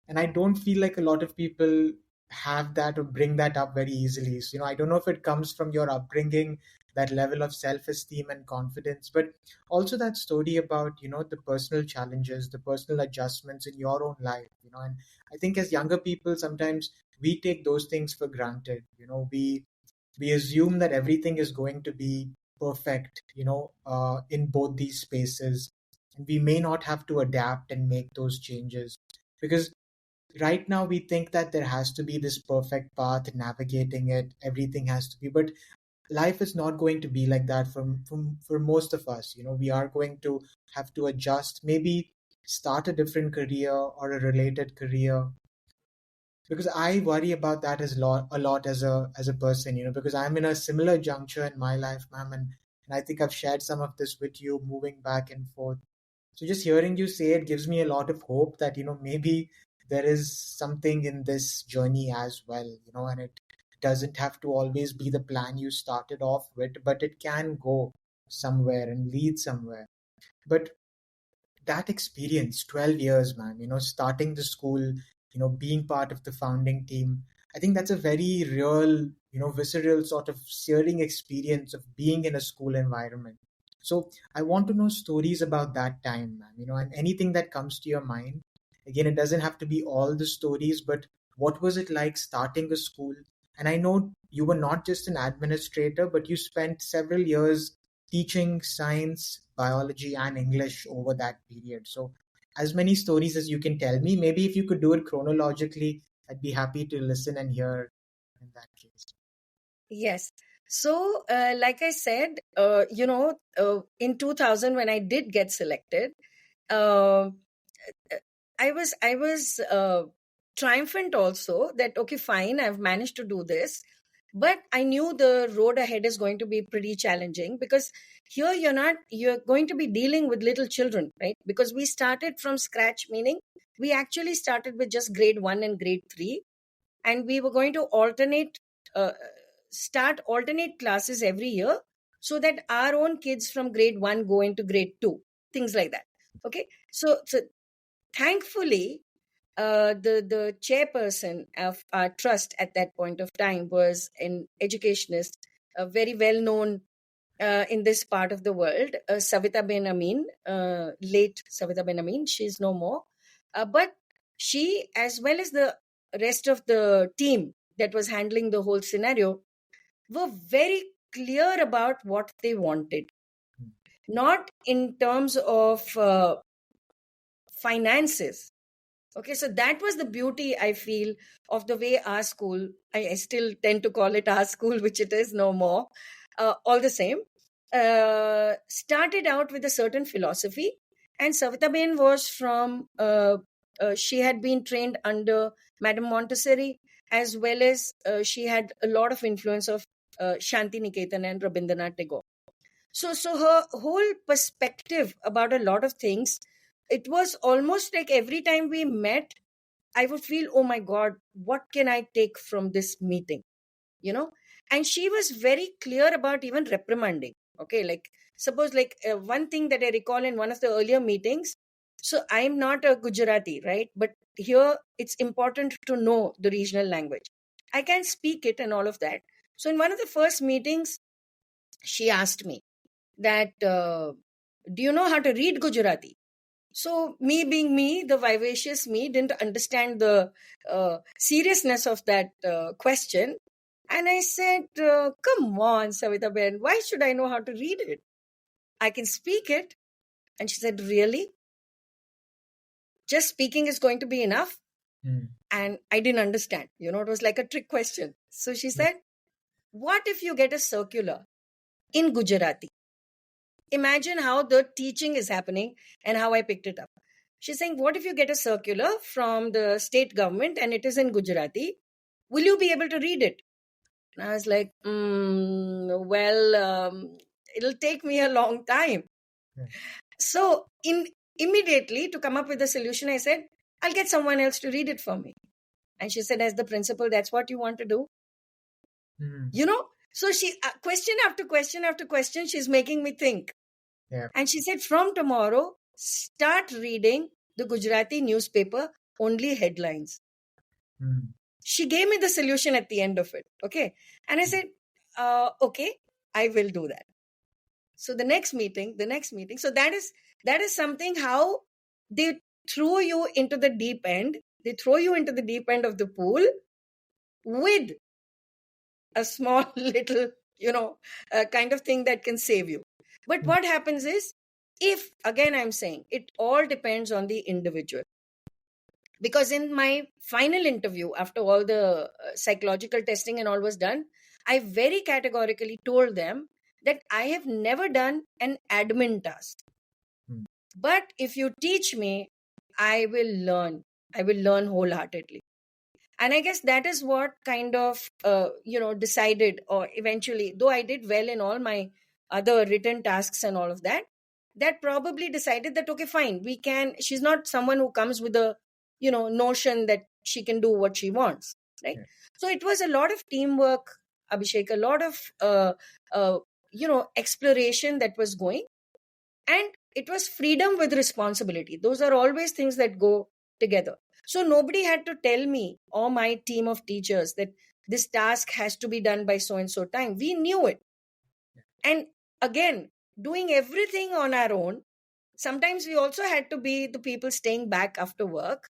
And I don't feel like a lot of people have that or bring that up very easily. So I don't know if it comes from your upbringing, that level of self-esteem and confidence, but also that story about the personal challenges, the personal adjustments in your own life. And I think as younger people, sometimes we take those things for granted. We assume that everything is going to be perfect, in both these spaces, and we may not have to adapt and make those changes, because right now we think that there has to be this perfect path navigating it, everything has to be, but life is not going to be like that for most of us. We are going to have to adjust, maybe start a different career or a related career, because I worry about that a lot as a person, because I'm in a similar juncture in my life, ma'am, and I think I've shared some of this with you, moving back and forth. So just hearing you say it gives me a lot of hope that maybe there is something in this journey as well, and it doesn't have to always be the plan you started off with, but it can go somewhere and lead somewhere. But that experience, 12 years, man, starting the school, being part of the founding team, I think that's a very real, visceral sort of searing experience of being in a school environment. So I want to know stories about that time, man, and anything that comes to your mind. Again, it doesn't have to be all the stories, but what was it like starting a school? And I know you were not just an administrator, but you spent several years teaching science, biology, and English over that period. So, as many stories as you can tell me, maybe if you could do it chronologically, I'd be happy to listen and hear in that case. Yes. So, like I said, in 2000, when I did get selected, uh, I was triumphant also that, okay, fine, I've managed to do this. But I knew the road ahead is going to be pretty challenging, because here you're going to be dealing with little children, right? Because we started from scratch, meaning we actually started with just grade 1 and grade 3, and we were going to start alternate classes every year, so that our own kids from grade 1 go into grade 2, things like that. Okay, so thankfully, the chairperson of our trust at that point of time was an educationist, a very well known in this part of the world, Savita Ben Amin, late Savita Ben Amin. She's no more, but she, as well as the rest of the team that was handling the whole scenario, were very clear about what they wanted, not in terms of finances. Okay, so that was the beauty, I feel, of the way our school, I still tend to call it our school, which it is no more, all the same, started out with a certain philosophy. And Savitaben was she had been trained under Madame Montessori, as well as she had a lot of influence of Shanti Niketan and Rabindranath Tagore. So her whole perspective about a lot of things, it was almost like every time we met, I would feel, oh my God, what can I take from this meeting? And she was very clear about even reprimanding. Okay, like suppose one thing that I recall in one of the earlier meetings. So I'm not a Gujarati, right? But here it's important to know the regional language. I can speak it and all of that. So in one of the first meetings, she asked me that, do you know how to read Gujarati? So me being me, the vivacious me, didn't understand the seriousness of that question. And I said, come on, Savita Ben, why should I know how to read it? I can speak it. And she said, really? Just speaking is going to be enough? And I didn't understand. It was like a trick question. So she said, what if you get a circular in Gujarati? Imagine how the teaching is happening and how I picked it up. She's saying, what if you get a circular from the state government and it is in Gujarati? Will you be able to read it? And I was like, it'll take me a long time. Yeah. So immediately to come up with a solution, I said, I'll get someone else to read it for me. And she said, as the principal, that's what you want to do? So she, question after question after question, she's making me think. Yeah. And she said, from tomorrow, start reading the Gujarati newspaper, only headlines. She gave me the solution at the end of it. Okay. And I said, okay, I will do that. So the next meeting. So that is something how they throw you into the deep end. They throw you into the deep end of the pool with a small little, kind of thing that can save you. But what happens is, if, again, I'm saying, it all depends on the individual. Because in my final interview, after all the psychological testing and all was done, I very categorically told them that I have never done an admin task. But if you teach me, I will learn. I will learn wholeheartedly. And I guess that is what kind of, decided, or eventually, though I did well in all my other written tasks and all of that, that probably decided that, okay, fine, she's not someone who comes with a, notion that she can do what she wants, right? Yeah. So it was a lot of teamwork, Abhishek, a lot of, exploration that was going. And it was freedom with responsibility. Those are always things that go together. So nobody had to tell me or my team of teachers that this task has to be done by so-and-so time. We knew it. And again, doing everything on our own, sometimes we also had to be the people staying back after work.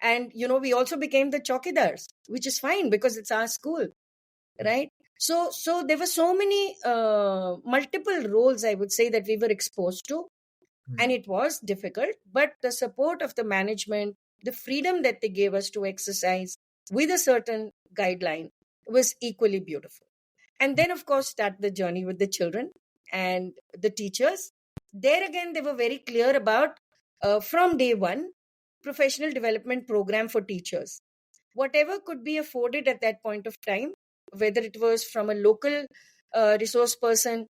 And, we also became the chowkidars, which is fine because it's our school, right? So there were so many multiple roles, I would say, that we were exposed to. And it was difficult, but the support of the management, the freedom that they gave us to exercise with a certain guideline was equally beautiful. And then, of course, start the journey with the children and the teachers. There again, they were very clear about, from day one, professional development program for teachers. Whatever could be afforded at that point of time, whether it was from a local resource person.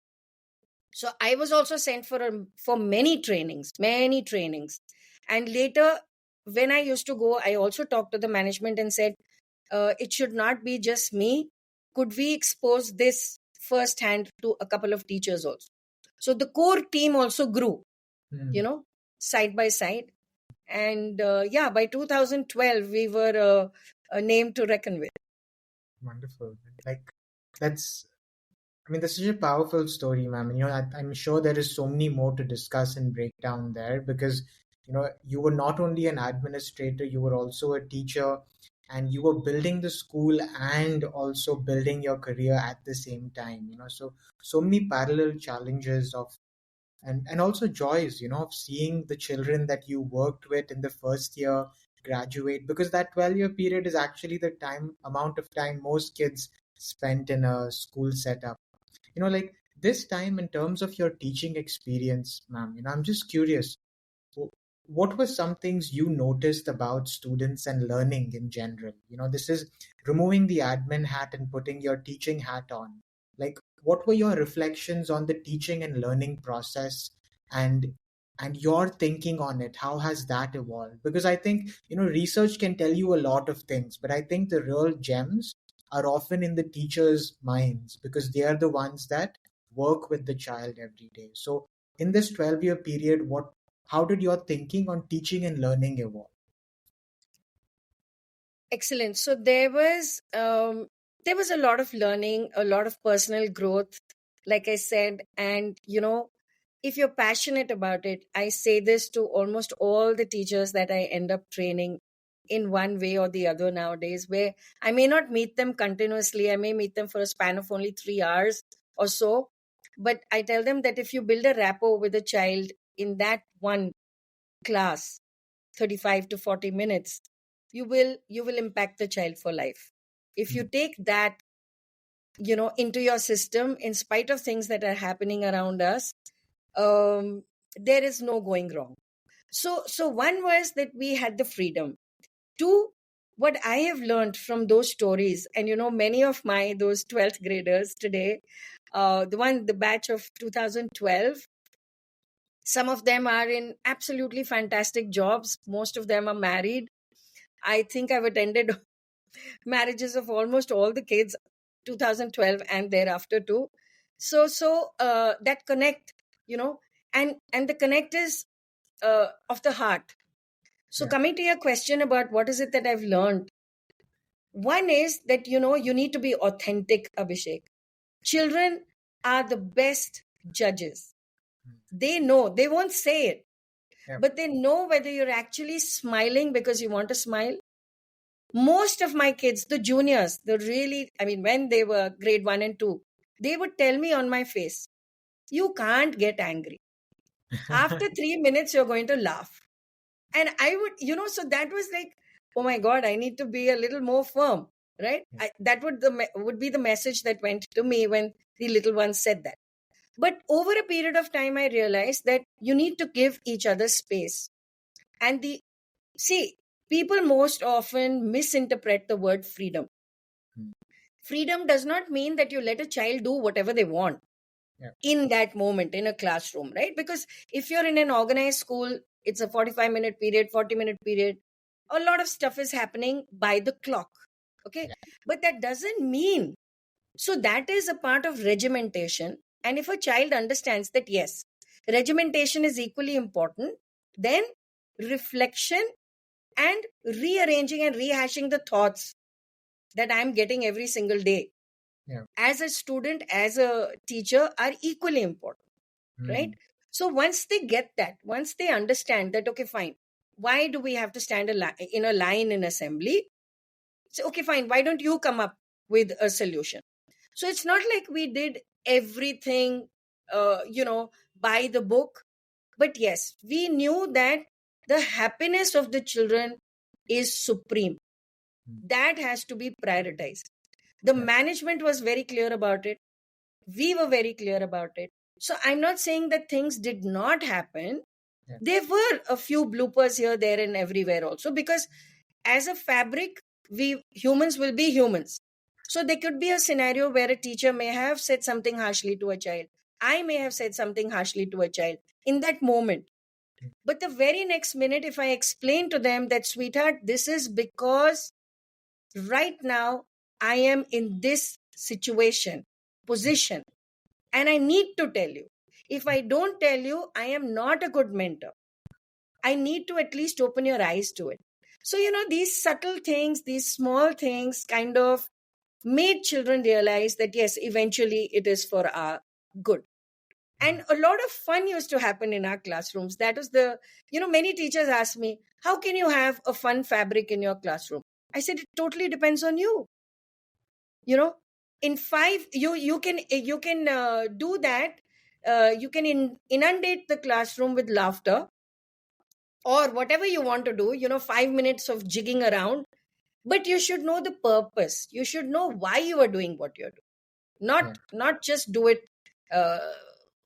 So I was also sent for many trainings. And later, when I used to go, I also talked to the management and said, it should not be just me. Could we expose this firsthand to a couple of teachers also? So the core team also grew, side by side. And by 2012, we were a name to reckon with. Wonderful. Like, that's, I mean, that's such a powerful story, ma'am. I'm sure there is so many more to discuss and break down there because, you were not only an administrator, you were also a teacher, and you were building the school and also building your career at the same time. So many parallel challenges and also joys, of seeing the children that you worked with in the first year graduate, because that 12-year period is actually the amount of time most kids spent in a school setup. Like this time in terms of your teaching experience, ma'am, I'm just curious, what were some things you noticed about students and learning in general? This is removing the admin hat and putting your teaching hat on. Like, what were your reflections on the teaching and learning process, and your thinking on it? How has that evolved? Because I think, research can tell you a lot of things, but I think the real gems are often in the teachers' minds because they are the ones that work with the child every day. So in this 12-year period, how did your thinking on teaching and learning evolve? Excellent. So there was a lot of learning, a lot of personal growth, like I said, and if you're passionate about it, I say this to almost all the teachers that I end up training in one way or the other nowadays, where I may not meet them continuously, I may meet them for a span of only 3 hours or so, but I tell them that if you build a rapport with a child in that one class, 35 to 40 minutes, you will impact the child for life. If you take that into your system, in spite of things that are happening around us, there is no going wrong. So one was that we had the freedom. Two, what I have learned from those stories, and many of those 12th graders today, the batch of 2012, some of them are in absolutely fantastic jobs. Most of them are married. I think I've attended marriages of almost all the kids 2012 and thereafter too. So that connect, and the connect is of the heart. So Yeah. coming to your question about what is it that I've learned, one is that you need to be authentic, Abhishek. Children are the best judges. They know, they won't say it, Yeah. but they know whether you're actually smiling because you want to smile. Most of my kids, the juniors, when they were grade 1 and 2, they would tell me on my face, you can't get angry. After 3 minutes, you're going to laugh. And I would, so that was like, oh my God, I need to be a little more firm, right? That would be the message that went to me when the little ones said that. But over a period of time, I realized that you need to give each other space. And people most often misinterpret the word freedom. Freedom does not mean that you let a child do whatever they want in that moment in a classroom, right? Because if you're in an organized school, it's a 45-minute period, 40-minute period. A lot of stuff is happening by the clock. Okay. But that doesn't mean. So that is a part of regimentation. And if a child understands that, yes, regimentation is equally important, then reflection and rearranging and rehashing the thoughts that I'm getting every single day as a student, as a teacher, are equally important, right? So once they get that, once they understand that, okay, fine, why do we have to stand in a line in assembly? So, okay, fine, why don't you come up with a solution? So it's not like we did everything, by the book. But yes, we knew that the happiness of the children is supreme. That has to be prioritized. The management was very clear about it. We were very clear about it. So I'm not saying that things did not happen. There were a few bloopers here, there, and everywhere also, because as a fabric, we humans will be humans. So there could be a scenario where a teacher may have said something harshly to a child. I may have said something harshly to a child in that moment. But the very next minute, if I explain to them that, sweetheart, this is because right now I am in this position, and I need to tell you. If I don't tell you, I am not a good mentor. I need to at least open your eyes to it. So, these subtle things, these small things kind of made children realize that, yes, eventually it is for our good. And a lot of fun used to happen in our classrooms. That was many teachers ask me, how can you have a fun fabric in your classroom? I said, it totally depends on you. In five, you can do that. You can inundate the classroom with laughter or whatever you want to do, 5 minutes of jigging around. But you should know the purpose. You should know why you are doing what you're doing. Not just do it uh,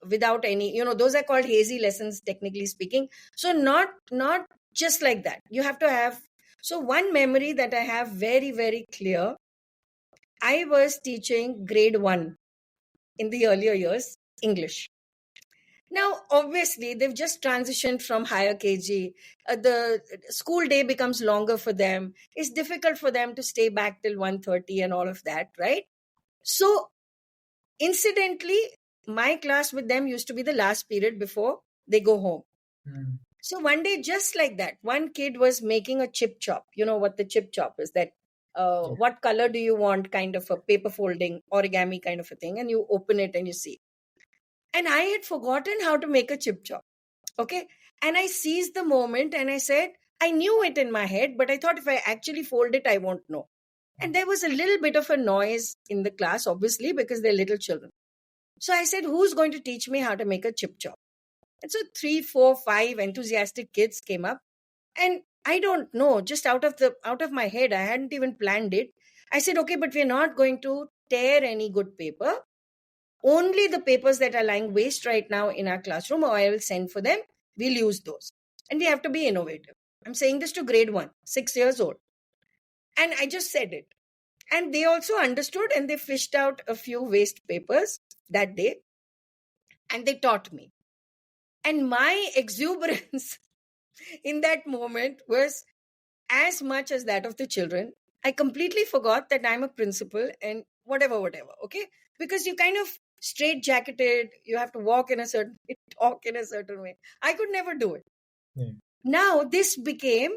without any, those are called hazy lessons, technically speaking. So not just like that. You have to have. So one memory that I have very, very clear, I was teaching grade 1 in the earlier years, English. Now, obviously, they've just transitioned from higher KG. The school day becomes longer for them. It's difficult for them to stay back till 1:30 and all of that, right? So, incidentally, my class with them used to be the last period before they go home. So one day, just like that, one kid was making a chip chop. You know what the chip chop is? That what color do you want, kind of a paper folding, origami kind of a thing. And you open it and you see. And I had forgotten how to make a chip chop. Okay. And I seized the moment and I said, I knew it in my head, but I thought if I actually fold it, I won't know. And there was a little bit of a noise in the class, obviously, because they're little children. So I said, who's going to teach me how to make a chip chop? And so 3, 4, 5 enthusiastic kids came up. And I don't know, just out of my head, I hadn't even planned it. I said, okay, but we're not going to tear any good paper. Only the papers that are lying waste right now in our classroom, or I will send for them, we'll use those. And we have to be innovative. I'm saying this to grade 1, 6 years old. And I just said it. And they also understood, and they fished out a few waste papers that day. And they taught me. And my exuberance in that moment was as much as that of the children. I completely forgot that I'm a principal and whatever. Okay. Because you kind of straight jacketed, you have to walk in a certain way, talk in a certain way. I could never do it. Yeah. Now this became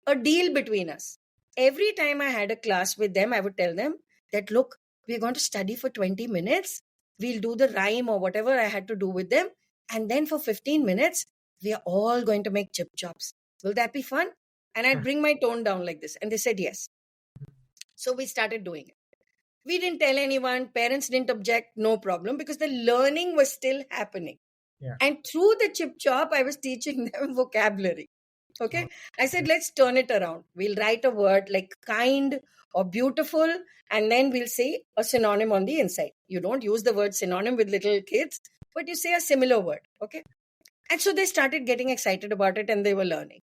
a deal between us. Every time I had a class with them, I would tell them that, look, we're going to study for 20 minutes. We'll do the rhyme or whatever I had to do with them. And then for 15 minutes, we are all going to make chip chops. Will that be fun? And I'd bring my tone down like this. And they said yes. So we started doing it. We didn't tell anyone. Parents didn't object. No problem. Because the learning was still happening. Yeah. And through the chip chop, I was teaching them vocabulary. Okay. I said, let's turn it around. We'll write a word like kind or beautiful. And then we'll say a synonym on the inside. You don't use the word synonym with little kids, but you say a similar word. Okay. And so they started getting excited about it and they were learning.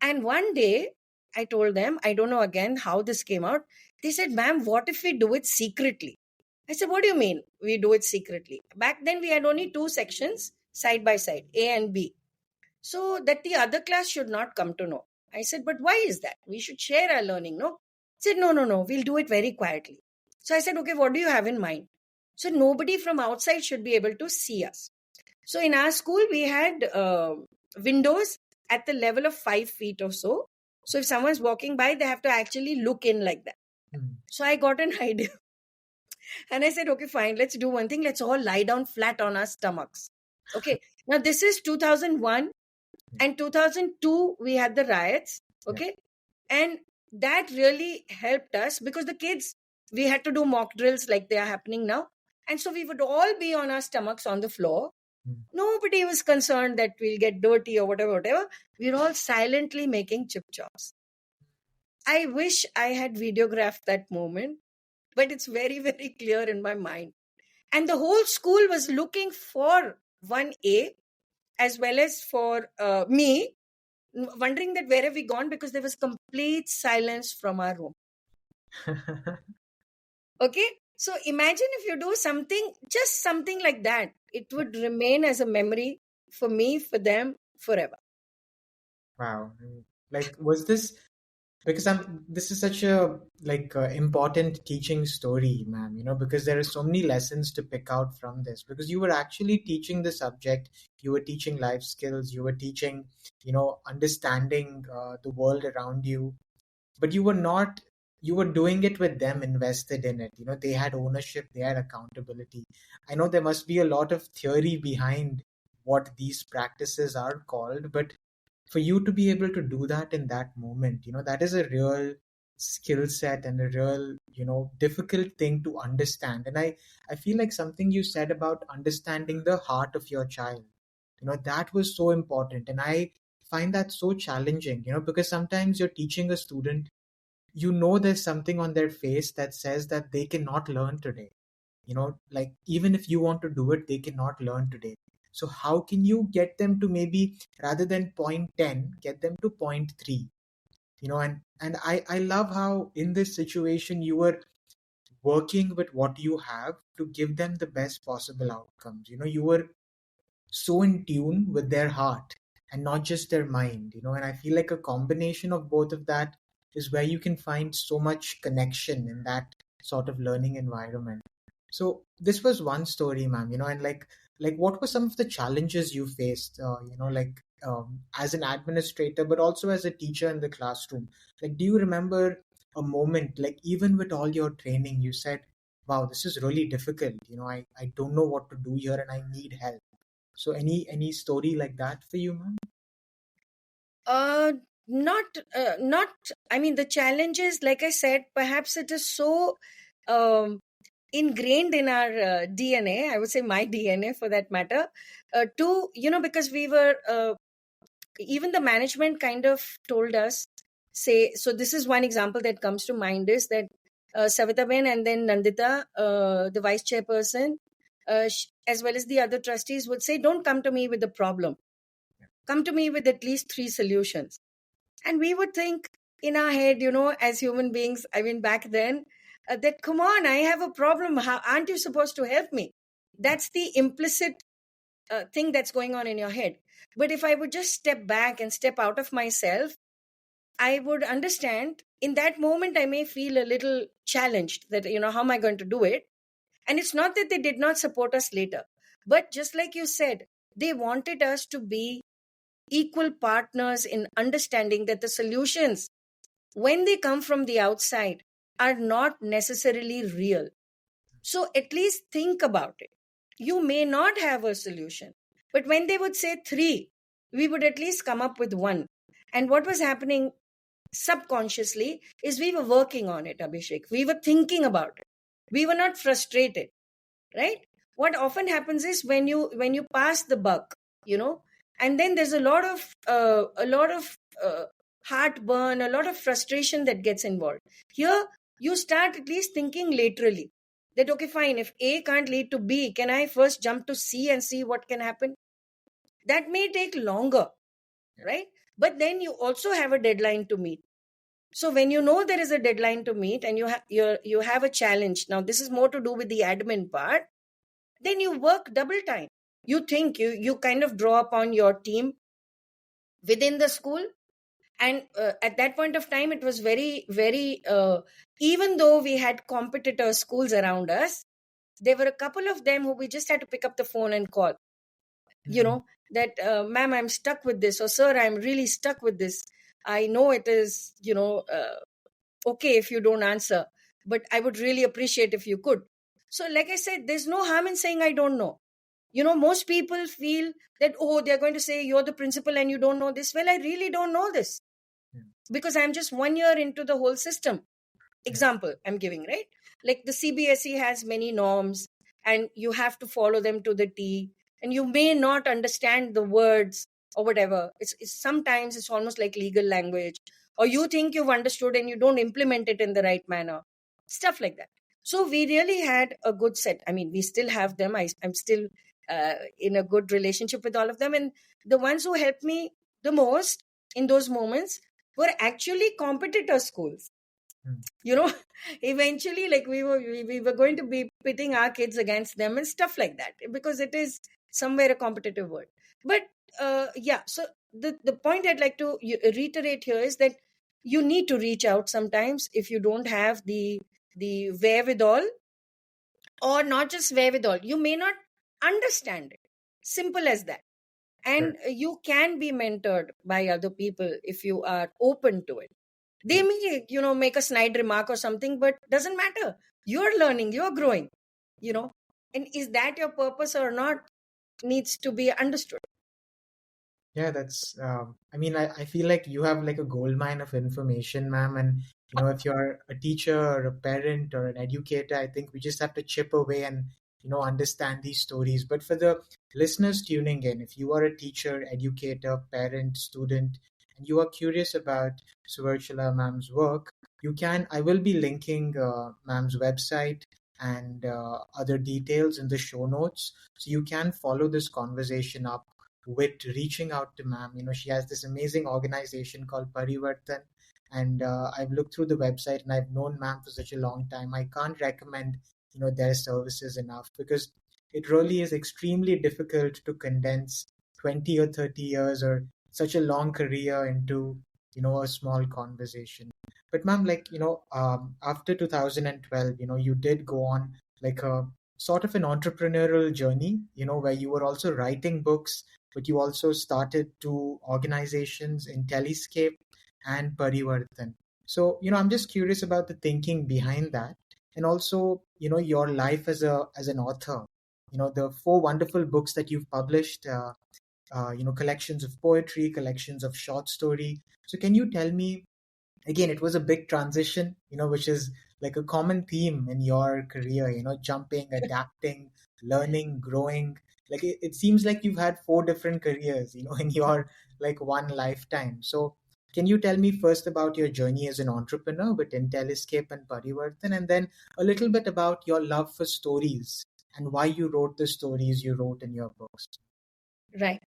And one day I told them, I don't know again how this came out. They said, ma'am, what if we do it secretly? I said, what do you mean we do it secretly? Back then we had only 2 sections side by side, A and B. So that the other class should not come to know. I said, but why is that? We should share our learning, no? He said, no, we'll do it very quietly. So I said, okay, what do you have in mind? So nobody from outside should be able to see us. So in our school, we had windows at the level of 5 feet or so. So if someone's walking by, they have to actually look in like that. So I got an idea. And I said, okay, fine, let's do one thing. Let's all lie down flat on our stomachs. Okay. Now this is 2001 and 2002, we had the riots. Okay. And that really helped us because the kids, we had to do mock drills like they are happening now. And so we would all be on our stomachs on the floor. Nobody was concerned that we'll get dirty or whatever. We were all silently making chip chops. I wish I had videographed that moment, but it's very, very clear in my mind. And the whole school was looking for 1A as well as for me, wondering that where have we gone, because there was complete silence from our room. Okay. So imagine if you do something, just something like that, it would remain as a memory for me, for them, forever. Wow. Like, was this because this is such a important teaching story, ma'am, because there are so many lessons to pick out from this, because you were actually teaching the subject, you were teaching life skills, you were teaching, understanding the world around you, but you were doing it with them invested in it. They had ownership, they had accountability. I know there must be a lot of theory behind what these practices are called, but for you to be able to do that in that moment, that is a real skill set and a real, difficult thing to understand. And I feel like something you said about understanding the heart of your child, that was so important. And I find that so challenging, because sometimes you're teaching a student, there's something on their face that says that they cannot learn today. Like, even if you want to do it, they cannot learn today. So how can you get them to, maybe rather than point 10, get them to point 3? And I love how in this situation you were working with what you have to give them the best possible outcomes. You were so in tune with their heart and not just their mind. And I feel like a combination of both of that is where you can find so much connection in that sort of learning environment. So this was one story, ma'am, and like what were some of the challenges you faced, as an administrator, but also as a teacher in the classroom? Like, do you remember a moment, like, even with all your training, you said, wow, this is really difficult. I don't know what to do here and I need help. So any story like that for you, ma'am? Uh, not, not. I mean, the challenge is, like I said, perhaps it is so um, ingrained in our DNA. I would say my DNA, for that matter. To because we were even the management kind of told us, say. So this is one example that comes to mind, is that Savitaben and then Nandita, the vice chairperson, as well as the other trustees, would say, "Don't come to me with the problem. Come to me with at least 3 solutions." And we would think in our head, as human beings, I mean, back then, that, come on, I have a problem. How aren't you supposed to help me? That's the implicit thing that's going on in your head. But if I would just step back and step out of myself, I would understand in that moment, I may feel a little challenged that, how am I going to do it? And it's not that they did not support us later, but just like you said, they wanted us to be equal partners in understanding that the solutions, when they come from the outside, are not necessarily real. So at least think about it. You may not have a solution, but when they would say 3, we would at least come up with 1. And what was happening subconsciously is we were working on it, Abhishek. We were thinking about it. We were not frustrated, right? What often happens is when you pass the buck, and then there's a lot of heartburn, a lot of frustration that gets involved. Here, you start at least thinking laterally that, okay, fine, if A can't lead to B, can I first jump to C and see what can happen? That may take longer, right? But then you also have a deadline to meet. So when you know there is a deadline to meet and you have a challenge, now this is more to do with the admin part, then you work double time. You think you kind of draw upon your team within the school. And at that point of time, it was very, very, even though we had competitor schools around us, there were a couple of them who we just had to pick up the phone and call, Mhm. that, ma'am, I'm stuck with this, or sir, I'm really stuck with this. I know it is, okay if you don't answer, but I would really appreciate if you could. So, like I said, there's no harm in saying I don't know. Most people feel that, oh, they're going to say you're the principal and you don't know this. Well, I really don't know this Yeah. because I'm just 1 year into the whole system. Yeah. Example I'm giving, right? Like the CBSE has many norms and you have to follow them to the T, and you may not understand the words or whatever. It's sometimes it's almost like legal language, or you think you've understood and you don't implement it in the right manner, stuff like that. So we really had a good set. I mean, we still have them. I'm still in a good relationship with all of them, and the ones who helped me the most in those moments were actually competitor schools. Mm. you know Eventually, like, we were going to be pitting our kids against them and stuff like that, because it is somewhere a competitive world. But yeah, so the point I'd like to reiterate here is that you need to reach out sometimes if you don't have the wherewithal, or not just wherewithal, you may not understand it. Simple as that. Sure. And you can be mentored by other people if you are open to it. They Yeah. may, make a snide remark or something, but doesn't matter. You're learning, you're growing, you know. And is that your purpose or not needs to be understood. Yeah, that's, I mean, I feel like you have like a gold mine of information, ma'am. And, if you're a teacher or a parent or an educator, I think we just have to chip away and, understand these stories. But for the listeners tuning in, if you are a teacher, educator, parent, student, and you are curious about Suverchala ma'am's work, I will be linking ma'am's website and other details in the show notes. So you can follow this conversation up with reaching out to ma'am. She has this amazing organization called Parivartan, and I've looked through the website and I've known ma'am for such a long time. I can't recommend their services enough, because it really is extremely difficult to condense 20 or 30 years or such a long career into a small conversation. But ma'am, like after 2012, you did go on like a sort of an entrepreneurial journey, where you were also writing books, but you also started two organizations in Telescape and Parivartan. So, I'm just curious about the thinking behind that, and also, your life as an author. The four wonderful books that you've published, collections of poetry, collections of short story. So, can you tell me, again, it was a big transition, which is like a common theme in your career, jumping, adapting, learning, growing. Like it seems like you've had four different careers, in your like one lifetime. So can you tell me first about your journey as an entrepreneur with Intelliscape and Parivartan, and then a little bit about your love for stories and why you wrote the stories you wrote in your books? Right.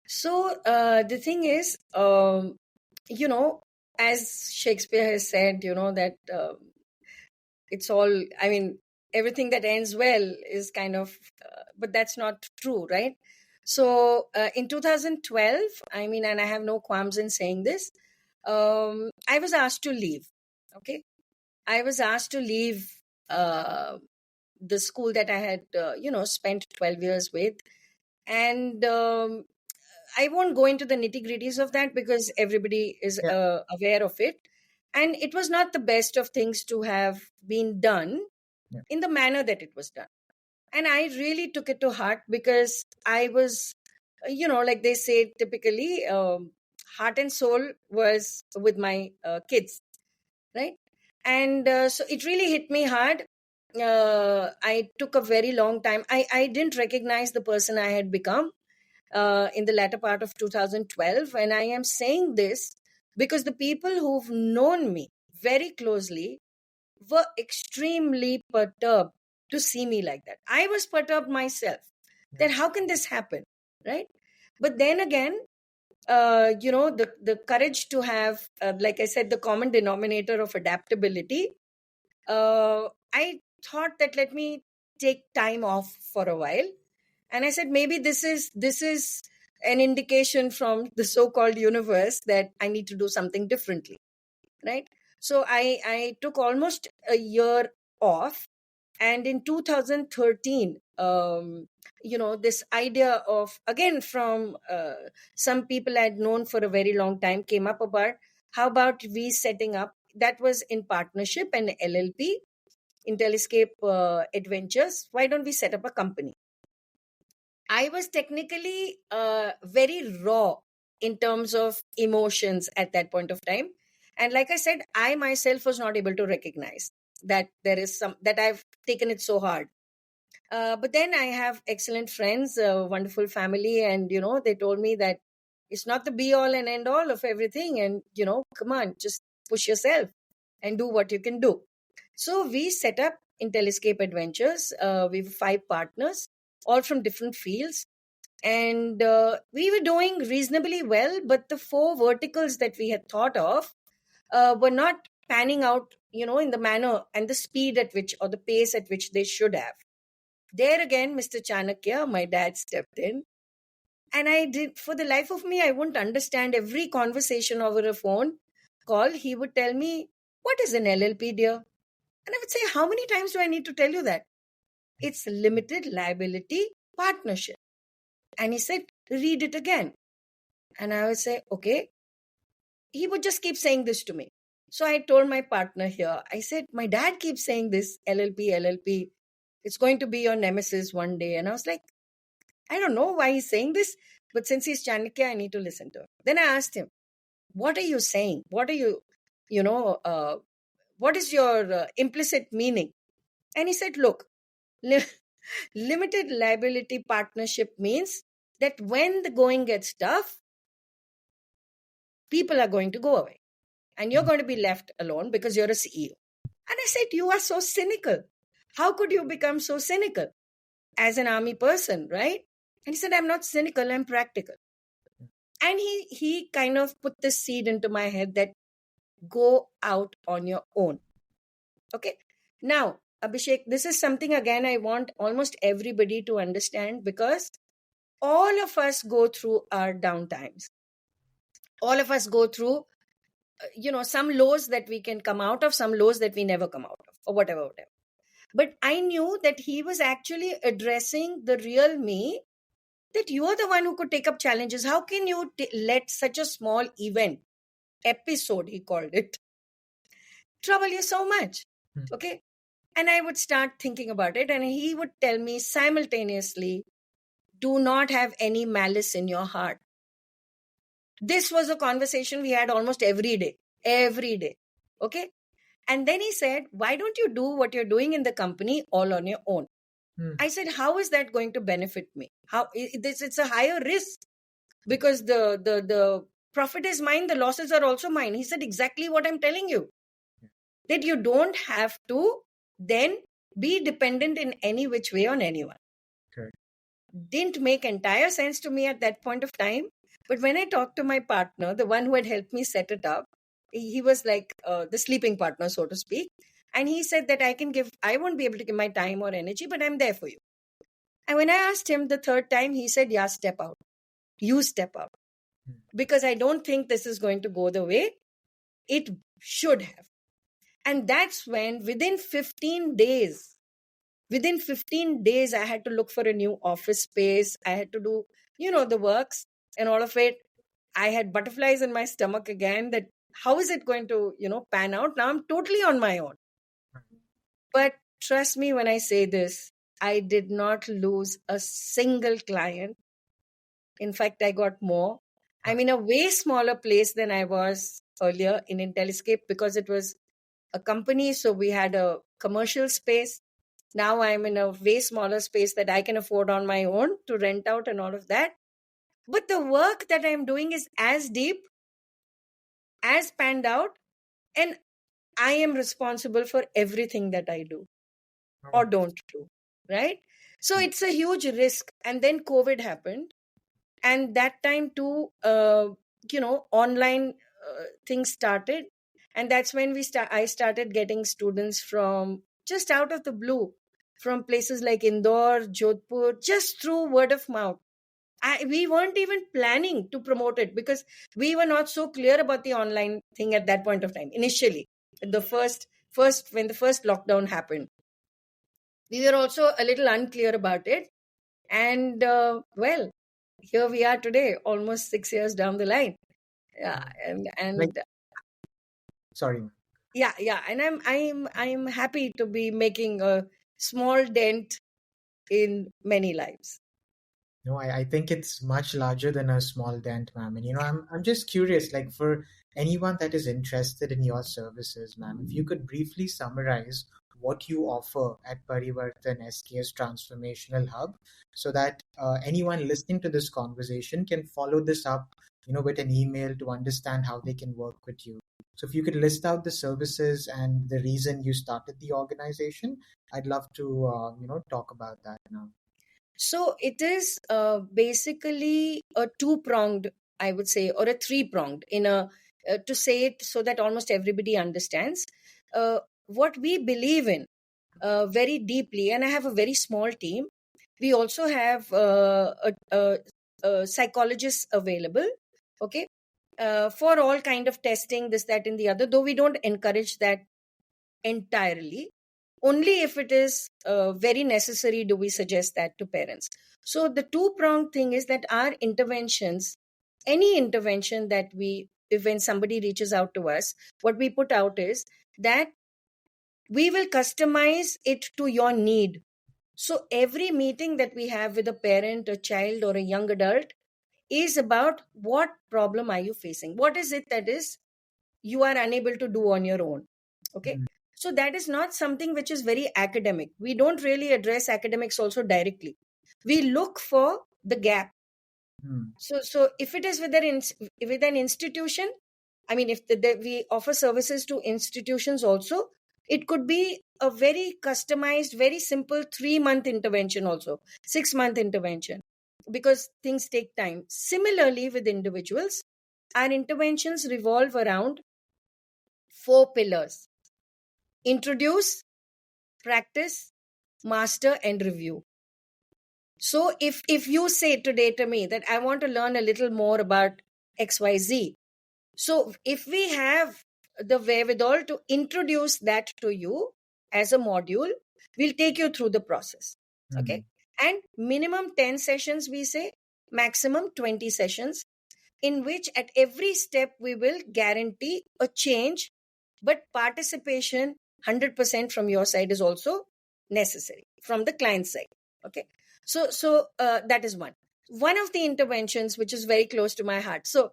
So the thing is, you know, as Shakespeare has said, that it's all, I mean, everything that ends well is kind of, but that's not true, right? So in 2012, I mean, and I have no qualms in saying this, I was asked to leave. Okay. I was asked to leave the school that I had, spent 12 years with. And I won't go into the nitty gritties of that because everybody is Yeah. aware of it. And it was not the best of things to have been done Yeah. in the manner that it was done. And I really took it to heart because I was, like they say typically, heart and soul was with my kids, right? And so it really hit me hard. I took a very long time. I didn't recognize the person I had become in the latter part of 2012. And I am saying this because the people who've known me very closely were extremely perturbed to see me like that. I was perturbed myself Yeah. that how can this happen, right? But then again, the courage to have, like I said, the common denominator of adaptability. I thought that let me take time off for a while, and I said maybe this is an indication from the so-called universe that I need to do something differently, right? So I took almost a year off, and in 2013, this idea of, again, from some people I'd known for a very long time came up about how about we setting up, that was in partnership, an LLP, Intelliscape Adventures. Why don't we set up a company? I was technically very raw in terms of emotions at that point of time. And like I said, I myself was not able to recognize that there is some, that I've taken it so hard. But then I have excellent friends, a wonderful family, and they told me that it's not the be all and end all of everything. And come on, just push yourself and do what you can do. So we set up Intelliscape Adventures. We were 5 partners, all from different fields. And we were doing reasonably well, but the 4 verticals that we had thought of were not panning out, in the manner and the speed at which, or the pace at which they should have. There again, Mr. Chanakya, my dad, stepped in And I did, for the life of me, I wouldn't understand every conversation over a phone call. He would tell me, "What is an LLP, dear?" And I would say, "How many times do I need to tell you that? It's limited liability partnership." And he said, "Read it again." And I would say, "Okay." He would just keep saying this to me. So I told my partner here, I said, "My dad keeps saying this, LLP, LLP. It's going to be your nemesis one day." And I was like, I don't know why he's saying this, but since he's Chanakya, I need to listen to him. Then I asked him, "What are you saying? What are you, what is your implicit meaning?" And he said, "Look, li- limited liability partnership means that when the going gets tough, people are going to go away and you're going to be left alone because you're a CEO." And I said, "You are so cynical. How could you become so cynical as an army person, right?" And he said, "I'm not cynical, I'm practical." And he kind of put this seed into my head that go out on your own. Okay. Now, Abhishek, this is something again I want almost everybody to understand, because all of us go through our downtimes. All of us go through, some lows that we can come out of, some lows that we never come out of, or whatever. But I knew that he was actually addressing the real me, that you are the one who could take up challenges. How can you let such a small event, episode, he called it, trouble you so much? Okay. And I would start thinking about it, and he would tell me simultaneously, "Do not have any malice in your heart." This was a conversation we had almost every day, every day. Okay. And then he said, "Why don't you do what you're doing in the company all on your own?" I said, "How is that going to benefit me? How it's a higher risk, because the profit is mine, the losses are also mine." He said, "Exactly what I'm telling you, that you don't have to then be dependent in any which way on anyone." Correct. Didn't make entire sense to me at that point of time. But when I talked to my partner, the one who had helped me set it up, he was like the sleeping partner, so to speak. And he said that I won't be able to give my time or energy, but I'm there for you. And when I asked him the third time, he said, "Yeah, step out. You step out. Because I don't think this is going to go the way it should have." And that's when within 15 days, I had to look for a new office space. I had to do, the works and all of it. I had butterflies in my stomach again, that how is it going to, pan out? Now I'm totally on my own. But trust me when I say this, I did not lose a single client. In fact, I got more. I'm in a way smaller place than I was earlier in IntelliScape, because it was a company. So we had a commercial space. Now I'm in a way smaller space that I can afford on my own to rent out and all of that. But the work that I'm doing is as deep, as panned out, and I am responsible for everything that I do or don't do, right? So it's a huge risk. And then COVID happened. And that time too, online things started. And that's when I started getting students from just out of the blue, from places like Indore, Jodhpur, just through word of mouth. We weren't even planning to promote it, because we were not so clear about the online thing at that point of time. Initially, the first when the first lockdown happened, we were also a little unclear about it. And well, here we are today, almost 6 years down the line. Yeah, and Sorry. yeah, and I'm happy to be making a small dent in many lives. No, I think it's much larger than a small dent, ma'am. And I'm just curious, like for anyone that is interested in your services, ma'am, if you could briefly summarize what you offer at Parivartan SKS Transformational Hub, so that anyone listening to this conversation can follow this up, with an email to understand how they can work with you. So if you could list out the services and the reason you started the organization, I'd love to, talk about that now. So it is basically a two-pronged, I would say, or a three-pronged, to say it so that almost everybody understands what we believe in very deeply. And I have a very small team. We also have psychologists available, okay, for all kind of testing, this, that, and the other, though we don't encourage that entirely. Only if it is very necessary do we suggest that to parents. So the two-pronged thing is that our interventions, any intervention that when somebody reaches out to us, what we put out is that we will customize it to your need. So every meeting that we have with a parent, a child, or a young adult is about what problem are you facing? What is it that is you are unable to do on your own? Okay. Mm. So that is not something which is very academic. We don't really address academics also directly. We look for the gap. Mm. So if it is with an institution, I mean, if we offer services to institutions also, it could be a very customized, very simple 3-month intervention also, 6-month intervention, because things take time. Similarly, with individuals, our interventions revolve around 4 pillars: introduce, practice, master, and review. So if you say today to me that I want to learn a little more about XYZ, so if we have the wherewithal to introduce that to you as a module, we'll take you through the process. Okay. And minimum 10 sessions, we say, maximum 20 sessions, in which at every step we will guarantee a change, but participation 100% from your side is also necessary from the client side. Okay. So that is one of the interventions which is very close to my heart. So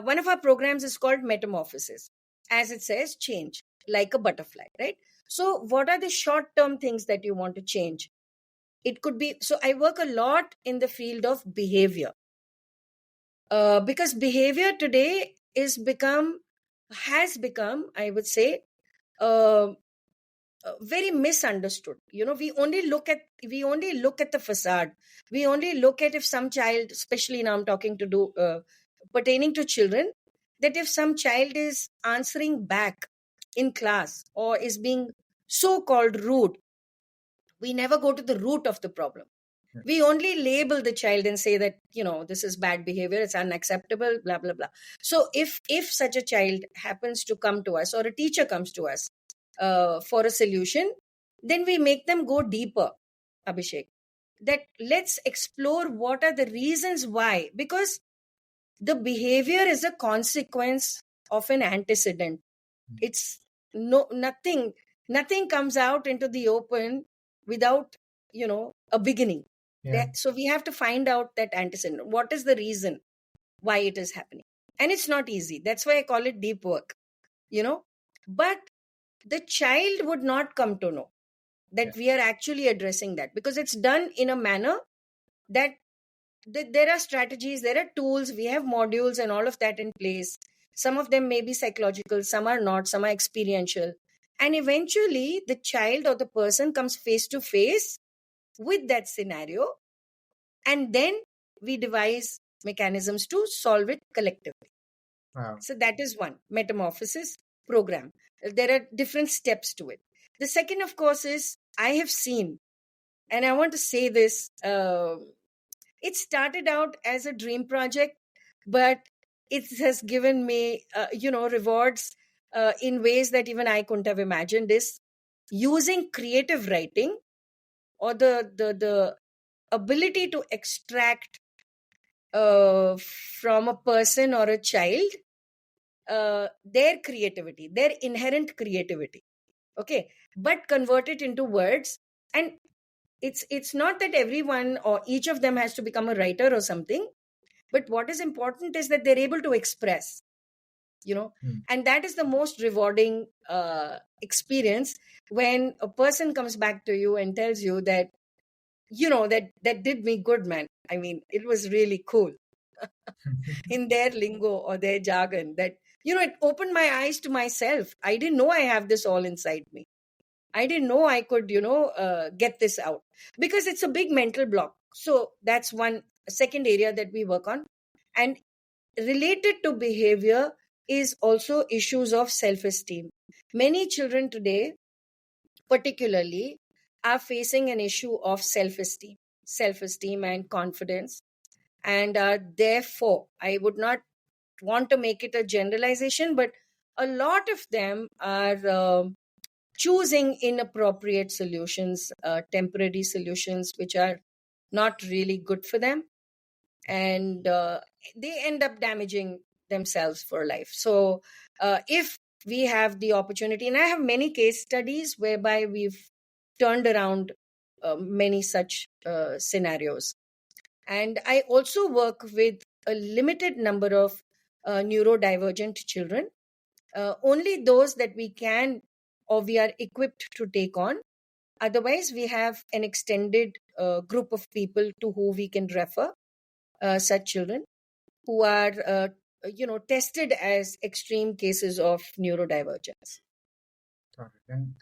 one of our programs is called Metamorphosis. As it says, change like a butterfly, right? So what are the short-term things that you want to change? It could be, so I work a lot in the field of behavior, because behavior today has become, I would say, uh, very misunderstood. We only look at the facade. We only look at if some child, especially now I'm talking to do pertaining to children, that if some child is answering back in class or is being so-called rude, we never go to the root of the problem. We only label the child and say that this is bad behavior, it's unacceptable, blah blah blah. So if such a child happens to come to us, or a teacher comes to us for a solution, then we make them go deeper, Abhishek, that let's explore what are the reasons why, because the behavior is a consequence of an antecedent. It's nothing comes out into the open without a beginning. Yeah. So we have to find out that antecedent. What is the reason why it is happening? And it's not easy. That's why I call it deep work, But the child would not come to know that we are actually addressing that, because it's done in a manner that there are strategies, there are tools, we have modules and all of that in place. Some of them may be psychological, some are not, some are experiential. And eventually the child or the person comes face to face with that scenario, and then we devise mechanisms to solve it collectively. Wow. So that is one metamorphosis program. There are different steps to it. The second, of course, is I have seen, and I want to say this, it started out as a dream project, but it has given me, rewards in ways that even I couldn't have imagined. Is using creative writing, or the ability to extract from a person or a child their creativity, their inherent creativity, okay, but convert it into words. And it's not that everyone or each of them has to become a writer or something, but what is important is that they're able to express, and that is the most rewarding experience, when a person comes back to you and tells you that that did me good, man. I mean, it was really cool. In their lingo or their jargon, that it opened my eyes to myself. I didn't know I have this all inside me. I didn't know I could get this out, because it's a big mental block. So that's one second area that we work on. And related to behavior is also issues of self-esteem. Many children today particularly are facing an issue of self-esteem and confidence. and therefore I would not want to make it a generalization, but a lot of them are choosing inappropriate solutions, temporary solutions, which are not really good for them, and they end up damaging themselves for life. So if we have the opportunity, and I have many case studies whereby we've turned around many such scenarios. And I also work with a limited number of neurodivergent children, only those that we can or we are equipped to take on. Otherwise, we have an extended group of people to who we can refer such children who are, tested as extreme cases of neurodivergence. Got it. And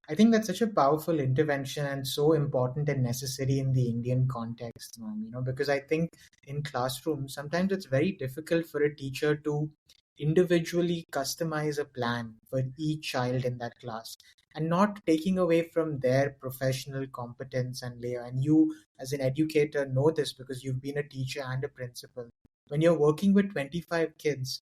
I think that's such a powerful intervention and so important and necessary in the Indian context, ma'am, because I think in classrooms, sometimes it's very difficult for a teacher to individually customize a plan for each child in that class and not taking away from their professional competence and layer. And you, as an educator, know this because you've been a teacher and a principal. When you're working with 25 kids,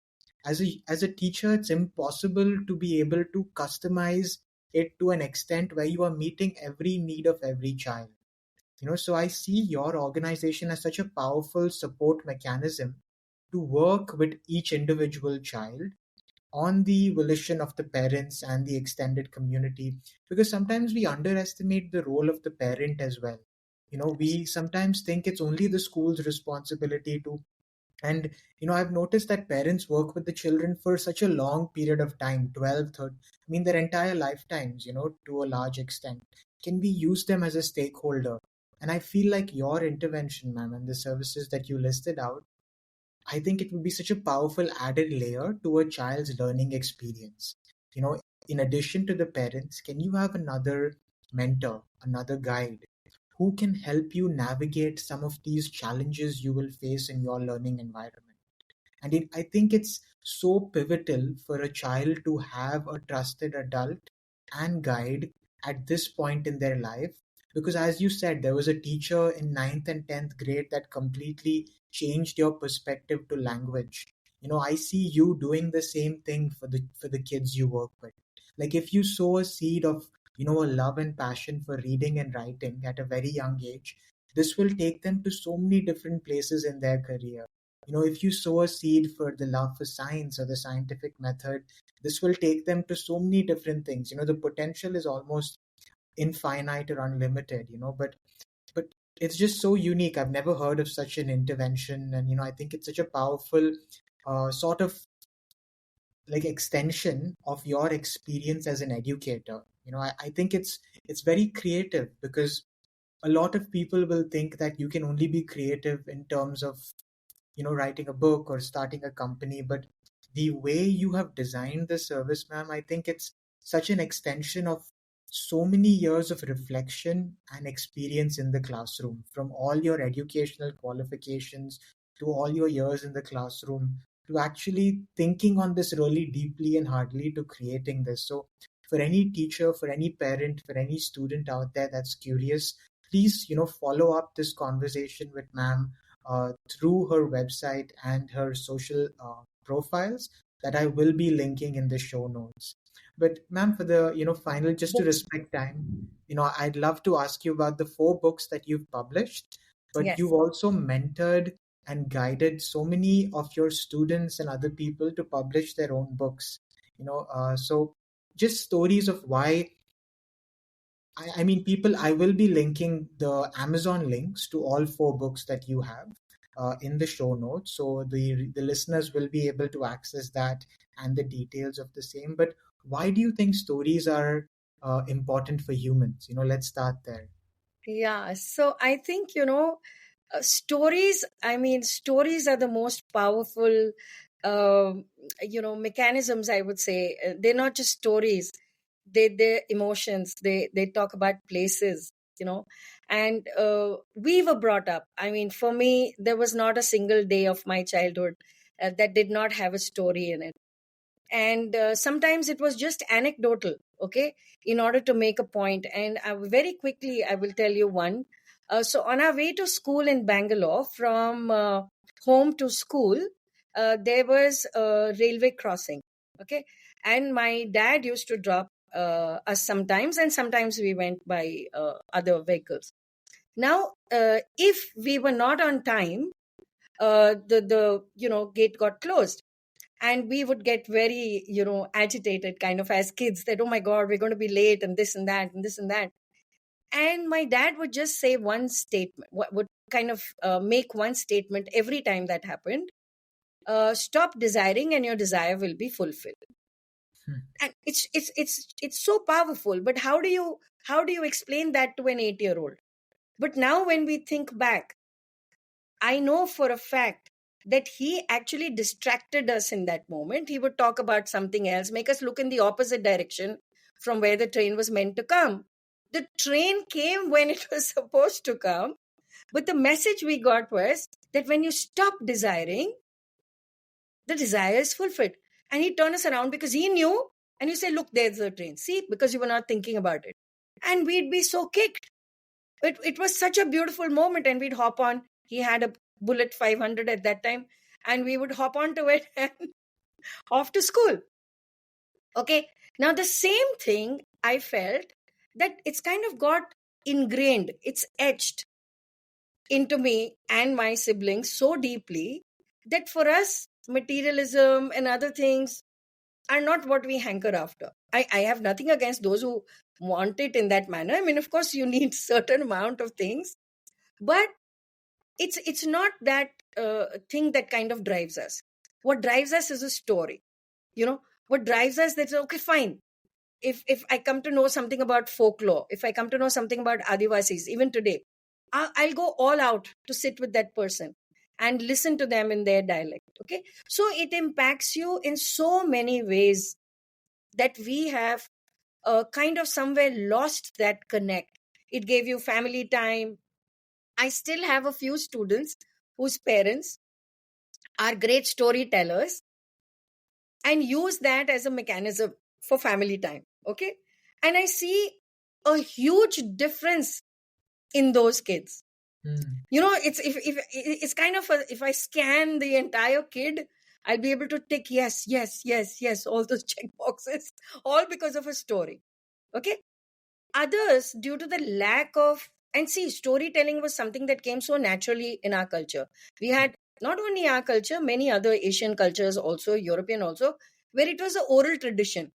as a teacher, it's impossible to be able to customize it to an extent where you are meeting every need of every child. So I see your organization as such a powerful support mechanism to work with each individual child on the volition of the parents and the extended community, because sometimes we underestimate the role of the parent as well. We sometimes think it's only the school's responsibility to. And I've noticed that parents work with the children for such a long period of time, 12, 30, I mean their entire lifetimes, to a large extent. Can we use them as a stakeholder? And I feel like your intervention, ma'am, and the services that you listed out, I think it would be such a powerful added layer to a child's learning experience. You know, in addition to the parents, can you have another mentor, another guide who can help you navigate some of these challenges you will face in your learning environment? And I think it's so pivotal for a child to have a trusted adult and guide at this point in their life. Because as you said, there was a teacher in ninth and 10th grade that completely changed your perspective to language. I see you doing the same thing for the kids you work with. Like if you sow a seed of, a love and passion for reading and writing at a very young age, this will take them to so many different places in their career. If you sow a seed for the love for science or the scientific method, this will take them to so many different things. The potential is almost infinite or unlimited, but it's just so unique. I've never heard of such an intervention. And I think it's such a powerful sort of like extension of your experience as an educator. I think it's very creative, because a lot of people will think that you can only be creative in terms of writing a book or starting a company. But the way you have designed the service, ma'am, I think it's such an extension of so many years of reflection and experience in the classroom, from all your educational qualifications to all your years in the classroom, to actually thinking on this really deeply and hardly to creating this. So for any teacher, for any parent, for any student out there that's curious, please follow up this conversation with ma'am through her website and her social profiles that I will be linking in the show notes. But ma'am, for the final, just to Books. respect time, I'd love to ask you about the 4 books that you've published, but Yes. you've also mentored and guided so many of your students and other people to publish their own books. So just stories of why. I mean, people, I will be linking the Amazon links to all 4 books that you have in the show notes. So the listeners will be able to access that and the details of the same. But why do you think stories are important for humans? Let's start there. Yeah. So I think, stories, I mean, stories are the most powerful, mechanisms, I would say. They're not just stories, they're emotions. They talk about places, and we were brought up. I mean, for me, there was not a single day of my childhood that did not have a story in it. And sometimes it was just anecdotal, okay, in order to make a point. And very quickly, I will tell you one. So on our way to school in Bangalore, from home to school, there was a railway crossing. Okay. And my dad used to drop us sometimes, and sometimes we went by other vehicles. Now, if we were not on time, the gate got closed, and we would get very agitated, kind of, as kids, that, oh my God, we're going to be late, and this and that and this and that. And my dad would just say one statement, would kind of make one statement every time that happened: stop desiring and your desire will be fulfilled. And it's so powerful. But how do you explain that to an 8-year-old? But now when we think back, I know for a fact that he actually distracted us in that moment. He would talk about something else, make us look in the opposite direction from where the train was meant to come. The train came when it was supposed to come, but the message we got was that when you stop desiring, the desire is fulfilled. And he'd turn us around because he knew, and you say, look, there's the train. See, because you were not thinking about it. And we'd be so kicked. It was such a beautiful moment, and we'd hop on. He had a Bullet 500 at that time, and we would hop onto it and off to school. Okay. Now, the same thing, I felt that it's kind of got ingrained, it's etched into me and my siblings so deeply that for us, materialism and other things are not what we hanker after. I have nothing against those who want it in that manner. I mean, of course, you need certain amount of things, but it's not that thing that kind of drives us. What drives us is a story. What drives us, that's okay, fine. If I come to know something about folklore, if I come to know something about Adivasis, even today, I'll go all out to sit with that person and listen to them in their dialect. Okay. So it impacts you in so many ways that we have kind of somewhere lost that connect. It gave you family time. I still have a few students whose parents are great storytellers and use that as a mechanism for family time. Okay. And I see a huge difference in those kids. It's kind of if I scan the entire kid, I'll be able to tick yes, yes, yes, yes, all those check boxes, all because of a story. Okay. Others, due to the lack of, and see, storytelling was something that came so naturally in our culture. We had not only our culture, many other Asian cultures also, European also, where it was an oral tradition.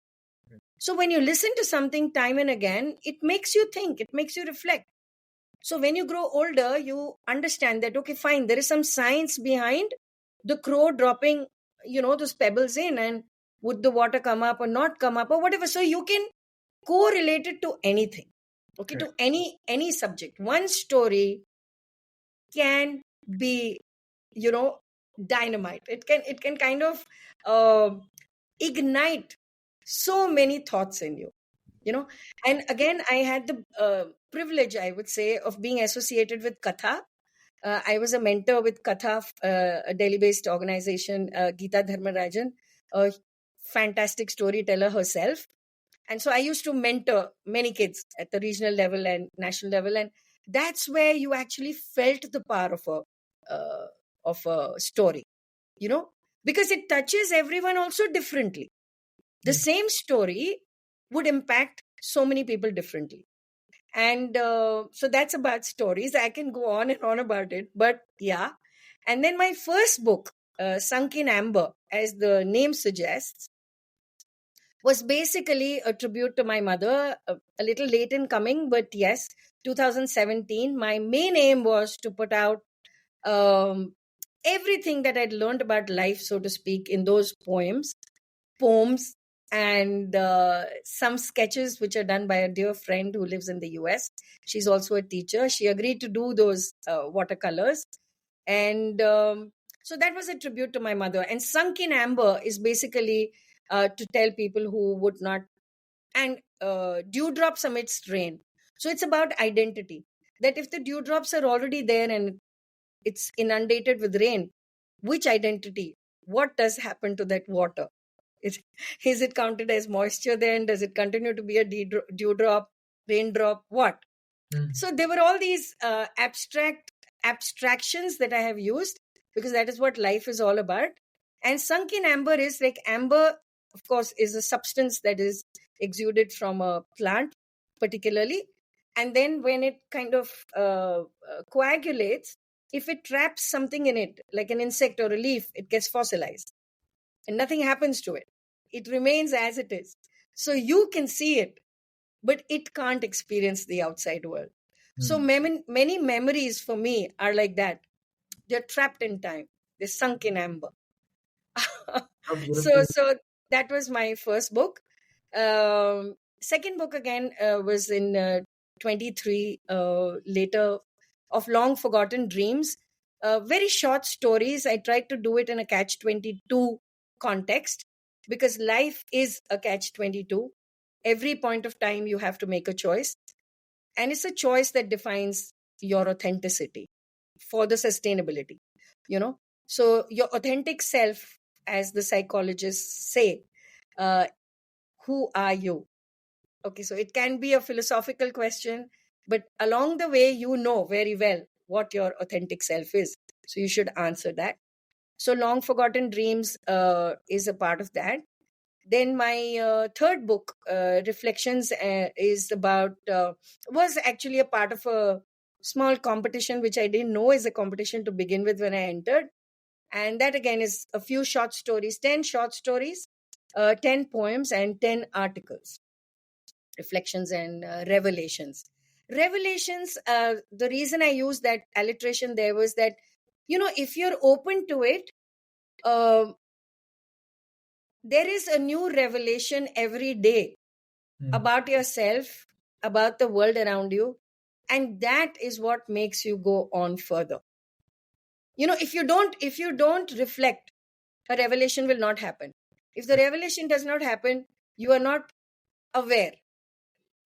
So when you listen to something time and again, it makes you think, it makes you reflect. So when you grow older, you understand that, okay, fine, there is some science behind the crow dropping, those pebbles in, and would the water come up or not come up or whatever. So you can correlate it to anything. Okay, to any subject. One story can be, dynamite. It can kind of ignite so many thoughts in you. And again, I had the privilege, I would say, of being associated with Katha. I was a mentor with Katha, a Delhi-based organization, Geeta Dharmarajan, a fantastic storyteller herself. And so I used to mentor many kids at the regional level and national level. And that's where you actually felt the power of a story, because it touches everyone also differently. The same story would impact so many people differently. And so that's about stories. I can go on and on about it, but yeah. And then my first book, Sunk in Amber, as the name suggests, was basically a tribute to my mother, a little late in coming, but yes, 2017. My main aim was to put out everything that I'd learned about life, so to speak, in those poems, and some sketches which are done by a dear friend who lives in the US. She's also a teacher. She agreed to do those watercolors. And so that was a tribute to my mother. And Sunk in Amber is basically to tell people who would not, and dewdrops amidst rain. So it's about identity, that if the dewdrops are already there and it's inundated with rain, which identity, what does happen to that water? Is it counted as moisture then? Does it continue to be a dewdrop, raindrop? What? So there were all these abstractions that I have used, because that is what life is all about. And sunk in amber is like, amber, of course, is a substance that is exuded from a plant, particularly. And then when it kind of coagulates, if it traps something in it, like an insect or a leaf, it gets fossilized and nothing happens to it. It remains as it is. So you can see it, but it can't experience the outside world. So many memories for me are like that. They're trapped in time. They're sunk in amber. How beautiful. So that was my first book. Second book again was in 23 later, of long forgotten dreams. Very short stories. I tried to do it in a catch 22 context, because life is a catch 22. Every point of time you have to make a choice, and it's a choice that defines your authenticity for the sustainability, you know. So your authentic self, as the psychologists say, uh, who are you? Okay, so it can be a philosophical question, but along the way you know very well what your authentic self is, so you should answer that. So long forgotten dreams is a part of that. Then my third book, Reflections, is about was actually a part of a small competition, which I didn't know is a competition to begin with when I entered. And that again is a few short stories, 10 short stories, 10 poems, and 10 articles. Reflections and Revelations. Revelations, the reason I used that alliteration there was that, if you're open to it, uh, there is a new revelation every day about yourself, about the world around you, and that is what makes you go on further. If you don't reflect, a revelation will not happen. If the revelation does not happen, you are not aware,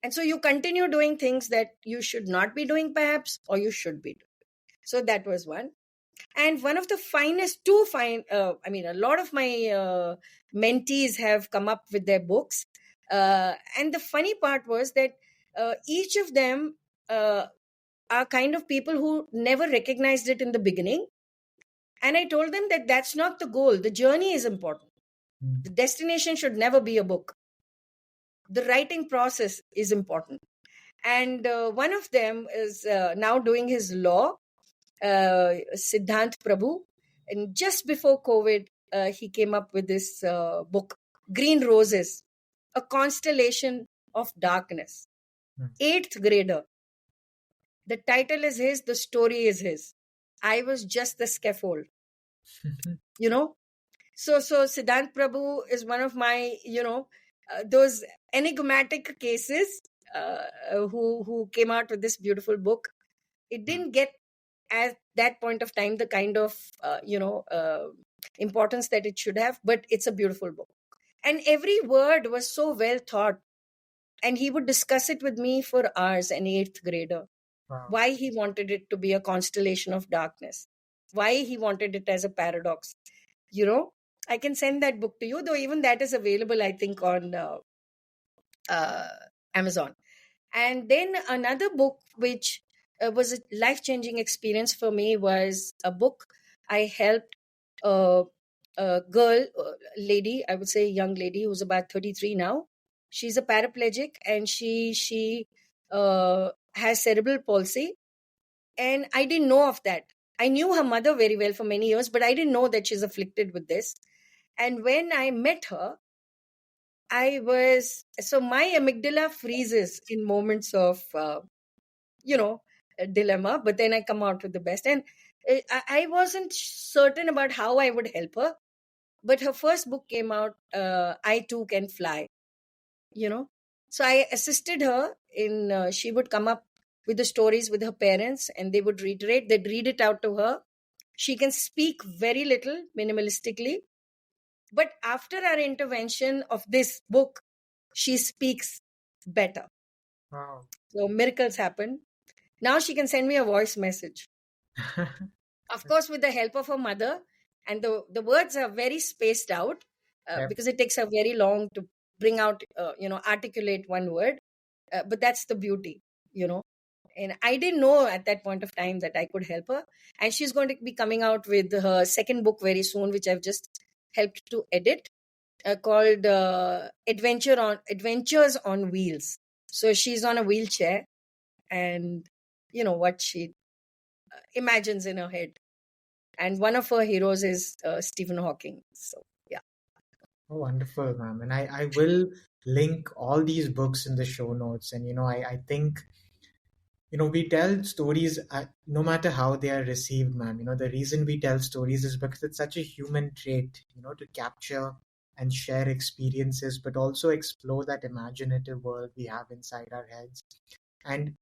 and so you continue doing things that you should not be doing, perhaps, or you should be doing. So that was one. And one of the finest, a lot of my mentees have come up with their books. And the funny part was that each of them are kind of people who never recognized it in the beginning. And I told them that that's not the goal. The journey is important. The destination should never be a book. The writing process is important. And one of them is now doing his law, Siddhant Prabhu. And just before COVID, he came up with this book, Green Roses, A Constellation of Darkness. Eighth grader. The title is his, the story is his. I was just the scaffold, you know. So Siddhant Prabhu is one of my, those enigmatic cases who came out with this beautiful book. It didn't get at that point of time the kind of importance that it should have, but it's a beautiful book, and every word was so well thought, and he would discuss it with me for hours. An eighth grader. Wow. Why he wanted it to be a constellation of darkness, why he wanted it as a paradox. I can send that book to you, though even that is available, I think, on Amazon. And then another book which was a life-changing experience for me was a book I helped a girl, lady, I would say young lady, who's about 33 now. She's a paraplegic, and she has cerebral palsy. And I didn't know of that. I knew her mother very well for many years, but I didn't know that she's afflicted with this. And when I met her, my amygdala freezes in moments of, a dilemma, but then I come out with the best. And I wasn't certain about how I would help her, but her first book came out, I Too Can Fly, So I assisted her in, she would come up with the stories with her parents, and they would reiterate, they'd read it out to her. She can speak very little, minimalistically. But after our intervention of this book, she speaks better. Wow. So miracles happen. Now she can send me a voice message. Of course, with the help of her mother. And the words are very spaced out because it takes her very long to bring out, articulate one word. But that's the beauty, And I didn't know at that point of time that I could help her. And she's going to be coming out with her second book very soon, which I've just helped to edit, called Adventures on Wheels. So she's on a wheelchair, and what she imagines in her head. And one of her heroes is Stephen Hawking. So yeah. Oh, wonderful, ma'am. And I will link all these books in the show notes. And, I think, we tell stories no matter how they are received, ma'am. The reason we tell stories is because it's such a human trait, to capture and share experiences, but also explore that imaginative world we have inside our heads. And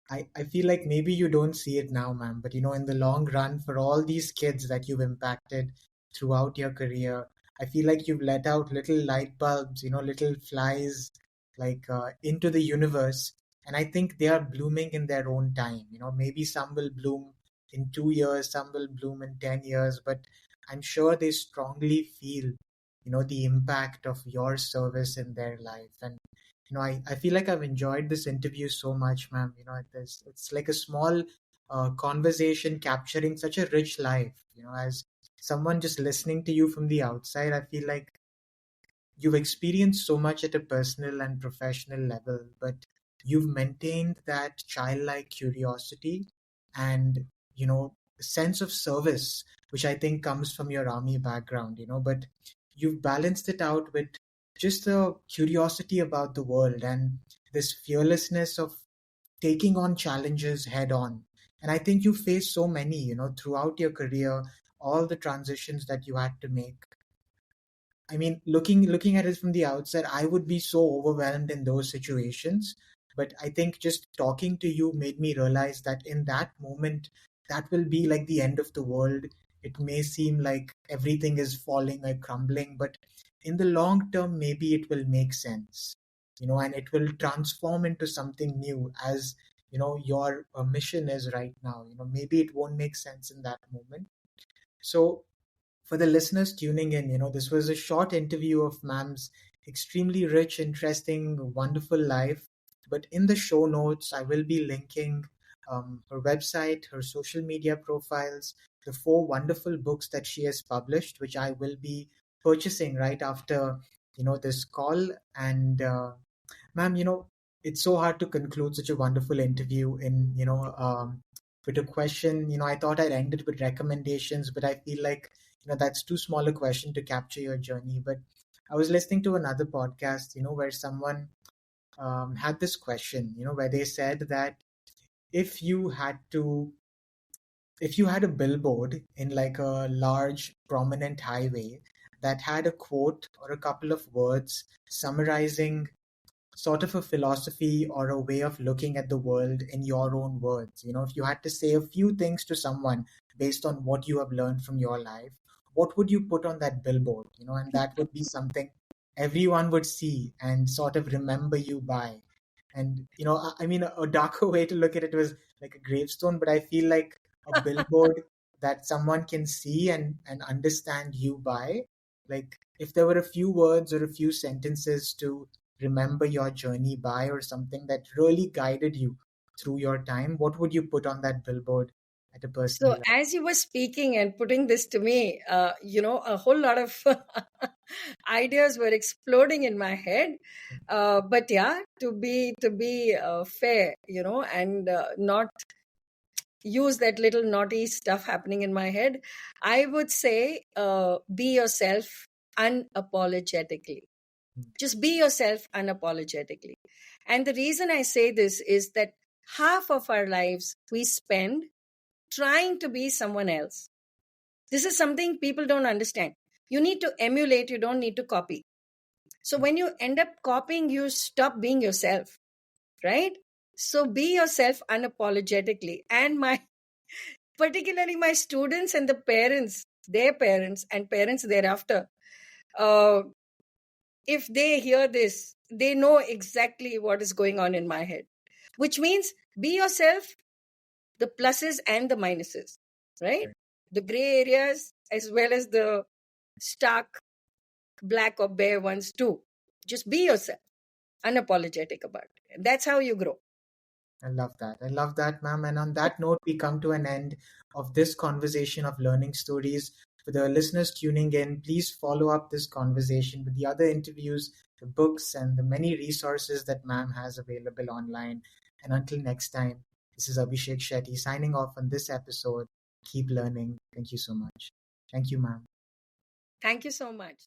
I feel like maybe you don't see it now, ma'am, but in the long run, for all these kids that you've impacted throughout your career, I feel like you've let out little light bulbs, little flies like into the universe. And I think they are blooming in their own time. Maybe some will bloom in 2 years, some will bloom in 10 years, but I'm sure they strongly feel, the impact of your service in their life. And I feel like I've enjoyed this interview so much, ma'am. It's like a small conversation capturing such a rich life. As someone just listening to you from the outside, I feel like you've experienced so much at a personal and professional level, but you've maintained that childlike curiosity and, sense of service, which I think comes from your army background, but you've balanced it out with just the curiosity about the world and this fearlessness of taking on challenges head on. And I think you faced so many, throughout your career, all the transitions that you had to make. I mean, looking at it from the outside, I would be so overwhelmed in those situations. But I think just talking to you made me realize that in that moment, that will be like the end of the world. It may seem like everything is falling or crumbling, but in the long term, maybe it will make sense, and it will transform into something new as, your mission is right now. Maybe it won't make sense in that moment. So for the listeners tuning in, this was a short interview of Ma'am's extremely rich, interesting, wonderful life. But in the show notes, I will be linking her website, her social media profiles, the 4 wonderful books that she has published, which I will be purchasing right after this call. And ma'am, it's so hard to conclude such a wonderful interview in with a question. I thought I'd end it with recommendations, but I feel like that's too small a question to capture your journey. But I was listening to another podcast, where someone had this question, where they said that if you had to if you had a billboard in like a large prominent highway that had a quote or a couple of words summarizing sort of a philosophy or a way of looking at the world in your own words. If you had to say a few things to someone based on what you have learned from your life, what would you put on that billboard? And that would be something everyone would see and sort of remember you by. And, I mean, a darker way to look at it was like a gravestone, but I feel like a billboard that someone can see and understand you by. Like, if there were a few words or a few sentences to remember your journey by, or something that really guided you through your time, what would you put on that billboard at a personal So level? as you were speaking and putting this to me, a whole lot of ideas were exploding in my head. But yeah, to be fair, and not use that little naughty stuff happening in my head, I would say, be yourself unapologetically. Just be yourself unapologetically. And the reason I say this is that half of our lives we spend trying to be someone else. This is something people don't understand. You need to emulate, you don't need to copy. So when you end up copying, you stop being yourself, right? So be yourself unapologetically. And particularly my students and the parents, their parents and parents thereafter, uh, if they hear this, they know exactly what is going on in my head, which means be yourself, the pluses and the minuses, right? Right. The gray areas as well as the stark black or bare ones too. Just be yourself, unapologetic about it. That's how you grow. I love that. I love that, ma'am. And on that note, we come to an end of this conversation of learning stories. For the listeners tuning in, please follow up this conversation with the other interviews, the books, and the many resources that ma'am has available online. And until next time, this is Abhishek Shetty signing off on this episode. Keep learning. Thank you so much. Thank you, ma'am. Thank you so much.